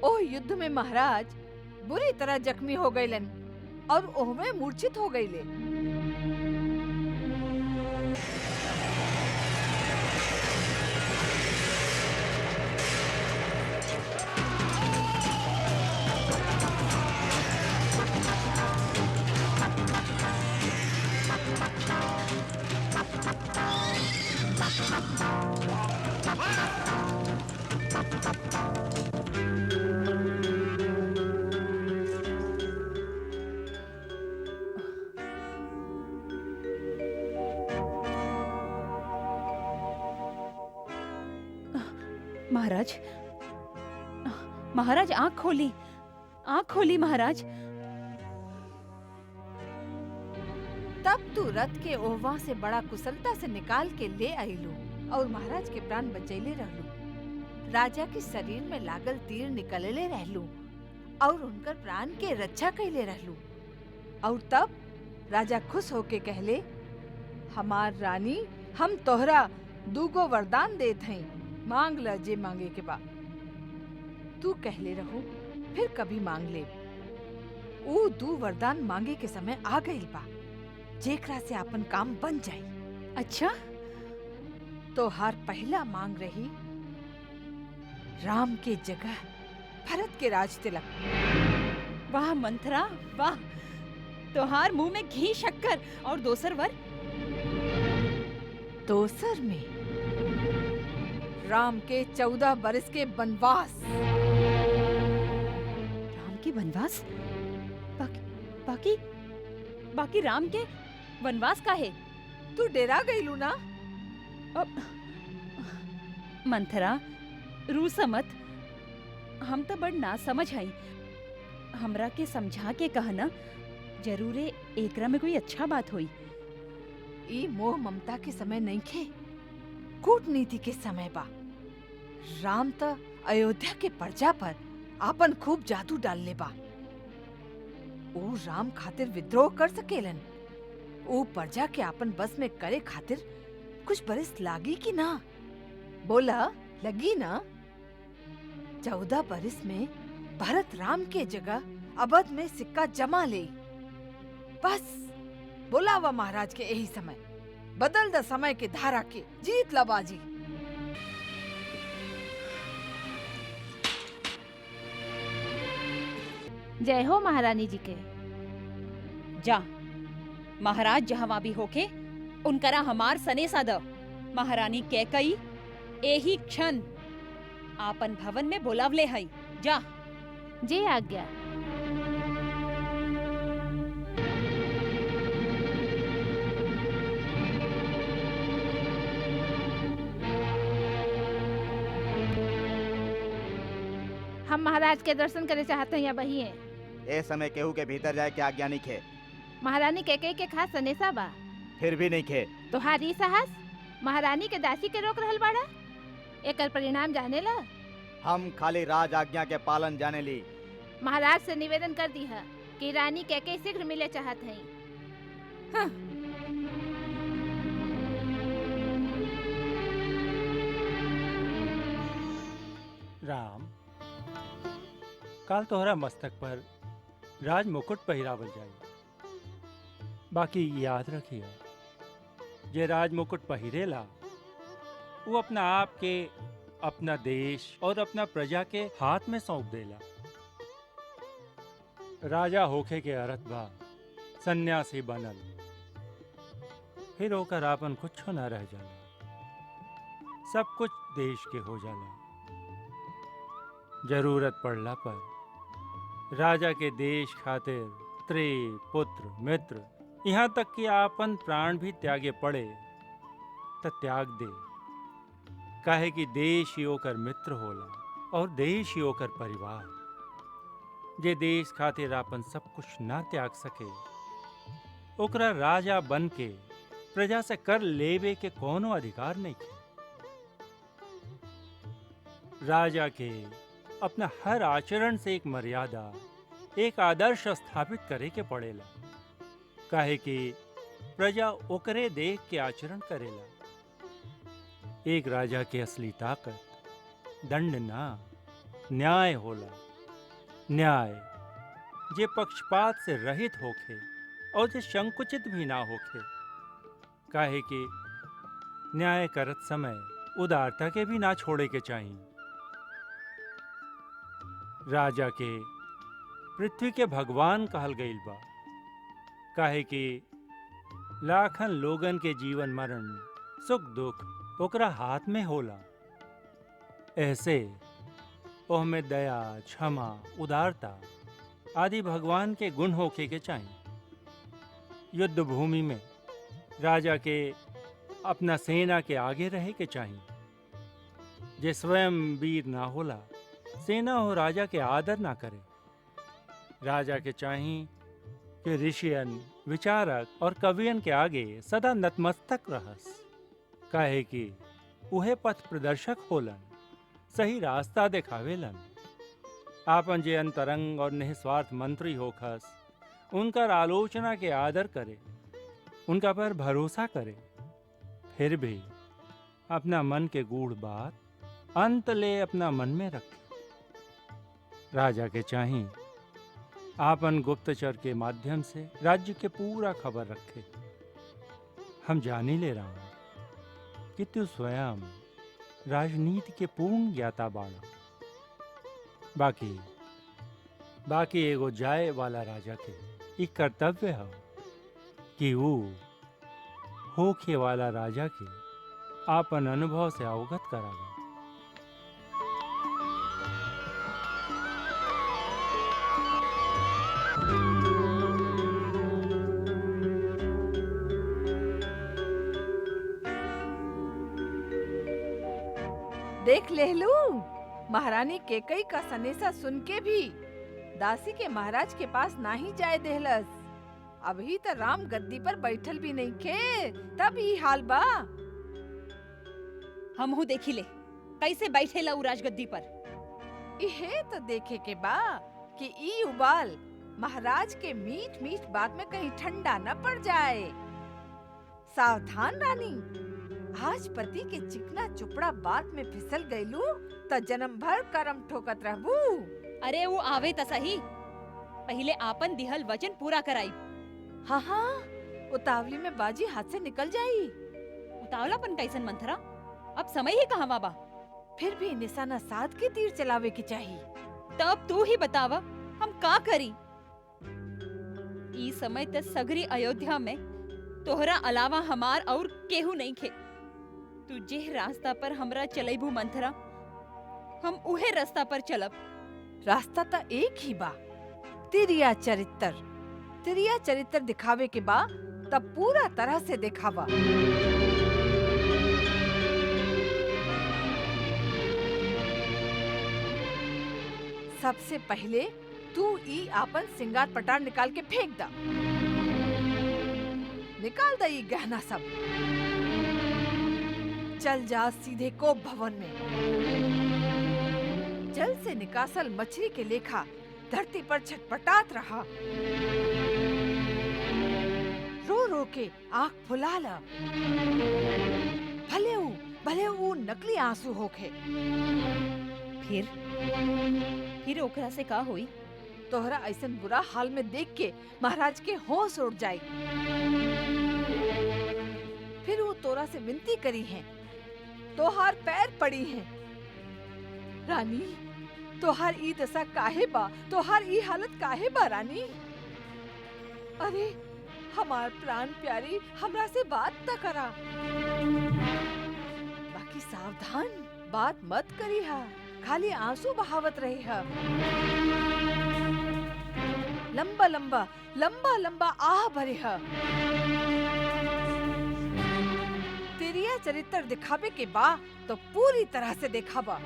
ओह युद्ध में महाराज बुरी तरह जख्मी हो गईलन और ओहमे मूर्छित हो गईले। महाराज, महाराज आंख खोली, आंख खोली महाराज। तब तू रथ के ओहवा से बड़ा कुशलता से निकाल के ले आईलू और महाराज के प्राण बचैले रहलू। राजा के शरीर में लागल तीर निकलले रहलू और उनकर प्राण के रक्षा कैले रहलू। और तब राजा खुश होके कहले, हमार रानी, हम तोहरा दूगो वरदान देत हई, मांग ल जे मांगे के बा। तू कहले रहू फिर कभी मांग ले। ऊ दू वरदान मांगे के समय आ गइल बा, जेकरा से अपन काम बन जाई। अच्छा, तो हार पहला मांग रही राम के जगह भरत के राज तिलक। वाह मंथरा वाह, तोहार मुंह में घी शक्कर। और दोसर वर? दोसर में राम के 14 बरस के वनवास। राम के वनवास? बाकी बाकी राम के वनवास का है? तू डेरा गईलू ना? मंथरा रूस मत, हम तो बड़ ना समझ हई। हमरा के समझा के कहना, जरूरे एकरा में कोई अच्छा बात होई। ई मोह ममता के समय नहीं खे, कूटनीति के समय बा। राम त अयोध्या के प्रजा पर आपन खूब जादू डाल ले बा। ओ राम खातिर विद्रोह कर सकेलन। ओ प्रजा के आपन बस में करे खातिर कुछ बरस लागी कि ना? बोला, लगी ना? 14 बरस में भरत राम के जगह अवध में सिक्का जमा ले। बस बुलावा महाराज के यही समय, बदल द समय के धारा के, जीत ला बाजी। जय हो महारानी जी के। जा महाराज जहाँ भी होके उनकरा हमार सनेसा द। महारानी कैकई एही क्षण आपन भवन में बुलावले हई। जा। जी आज्ञा। हम महाराज के दर्शन करे चाहते हैं या बही है। ए समय केहू के भीतर जाए के आज्ञा नहीं खे। महारानी कैकेयी के खास सनेसा बा। फिर भी नहीं खे। तोहारी साहस महारानी के दासी के रोक रहल बाड़ा। एकर परिणाम जाने ला? हम खाली राज आज्ञा के पालन जाने ली। महाराज से निवेदन कर दी है कि रानी कैकेयी शीघ्र मिले चाहत हैं। हाँ। राम, काल तोहरा मस्तक पर राज मुकुट पहिरावल जाई। बाकी याद रखिए, जे राज मुकुट पहिरेला वो अपना आप के, अपना देश और अपना प्रजा के हाथ में सौंप देला। राजा होखे के अर्थ बा सन्यासी बनल, फिर होकर आपन कुछ न रह जाला, सब कुछ देश के हो जाला। जरूरत पड़ला पर राजा के देश खातिर स्त्री, पुत्र, मित्र, यहाँ तक कि आपन प्राण भी त्यागे पड़े त त्याग दे। काहे कि देश ही ओकर मित्र होला और देश ही ओकर परिवार। जे देश खातिर आपन सब कुछ ना त्याग सके, ओकरा राजा बन के प्रजा से कर लेवे के कोनो अधिकार नहीं है। राजा के अपना हर आचरण से एक मर्यादा, एक आदर्श स्थापित करे के पड़ेला। काहे कि प्रजा ओकरे देख के आचरण करेला। एक राजा के असली ताकत दंड ना, न्याय होला। न्याय जे पक्षपात से रहित होखे और जे संकुचित भी ना होखे, काहे कि न्याय करत समय उदारता के भी ना छोड़े के चाहिए। राजा के पृथ्वी के भगवान कहल गईल बा, काहे कि लाखन लोगन के जीवन मरण सुख दुख ओकरा हाथ में होला। ऐसे ओहमें दया, क्षमा, उदारता आदि भगवान के गुण होखे के चाहिए। युद्ध भूमि में राजा के अपना सेना के आगे रहे के चाहिए। जे स्वयं वीर ना होला, सेना हो राजा के आदर ना करे। राजा के चाहिए कि ऋषियन, विचारक और कवियन के आगे सदा नतमस्तक रहस, काहे कि उहे पथ प्रदर्शक होलन, सही रास्ता दिखावेलन। आपन जे अंतरंग और निस्वार्थ मंत्री होखस, उनकर आलोचना के आदर करे, उनका पर भरोसा करे, फिर भी अपना मन के गूढ़ बात अंत ले अपना मन में रखे। राजा के चाहिए आपन गुप्तचर के माध्यम से राज्य के पूरा खबर रखे। हम जानी ले रहा हूं कि तू स्वयं राजनीति के पूर्ण ज्ञाता बाड़ा। बाकी एगो जाए वाला राजा के ई कर्तव्य है कि वो होखे वाला राजा के आपन अनुभव से अवगत करावे। देख लेहलू, महारानी केकई का सनेसा सुन के भी दासी के महाराज के पास नाही जाए देहलस। अभी तो राम गद्दी पर बैठल भी नहीं खे, तब ही हाल बा। हमहू देखी ले कैसे बैठेला उ राजगद्दी पर। इहे तो देखे के बा कि ई उबाल महाराज के मीठ मीठ बात में कहीं ठंडा न पड़ जाए। सावधान रानी, आज पति के चिकना चुपड़ा बात में फिसल गईलू तो जन्म भर करम ठोकत रहबू। अरे वो आवे त सही, पहले आपन दिहल वचन पूरा कराई। हाँ हाँ, उतावली में बाजी हाथ से निकल जाई। उतावलापन कैसन मंथरा, अब समय ही कहाँ बा। फिर भी निशाना साध के तीर चलावे की चाहिए। तब तू ही बतावा हम का करी। ई समय तक सगरी अयोध्या में तोहरा अलावा हमार और केहू नहीं खे। तू जे रास्ता पर हमरा चलेबू मंथरा, हम उहे रास्ता पर चलब। रास्ता तो एक ही बा, तिरिया चरित्र। तिरिया चरित्र दिखावे के बा तब पूरा तरह से दिखावा। सबसे पहले तू ई आपन सिंगार पटार निकाल के फेंक दा। निकाल दा ई गहना सब। चल जा सीधे कोप भवन में। जल से निकासल मछली के लेखा धरती पर छटपटात रहा। रो रो के आँख फुला ला। भले ऊ नकली आंसू होखे। फिर ओकरा से का होई? तोहरा ऐसन बुरा हाल में देख के महाराज के होश उड़ जाई। फिर वो तोरा से विनती करी है, तोहार पैर पड़ी है। रानी, तोहार ई दशा काहे बा? तोहार ई हालत काहे बा रानी? अरे हमार प्राण प्यारी, हमरा से बात त करा। बाकी सावधान, बात मत करी हा, खाली आंसू बहावत रही हा। लंबा लंबा आह भरे हा। तिरिया चरित्र दिखावे के बा तो पूरी तरह से दिखावा।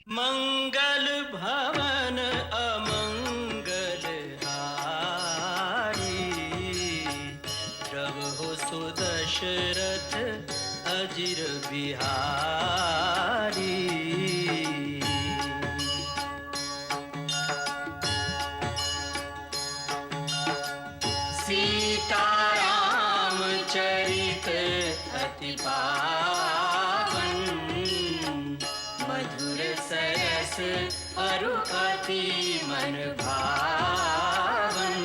मंगल भवन अमंगल हारी, प्रभु सुदशरथ अजिर बिहारी। सीताराम चरित अति पावन, मधुर सरस अरु अति मन भावन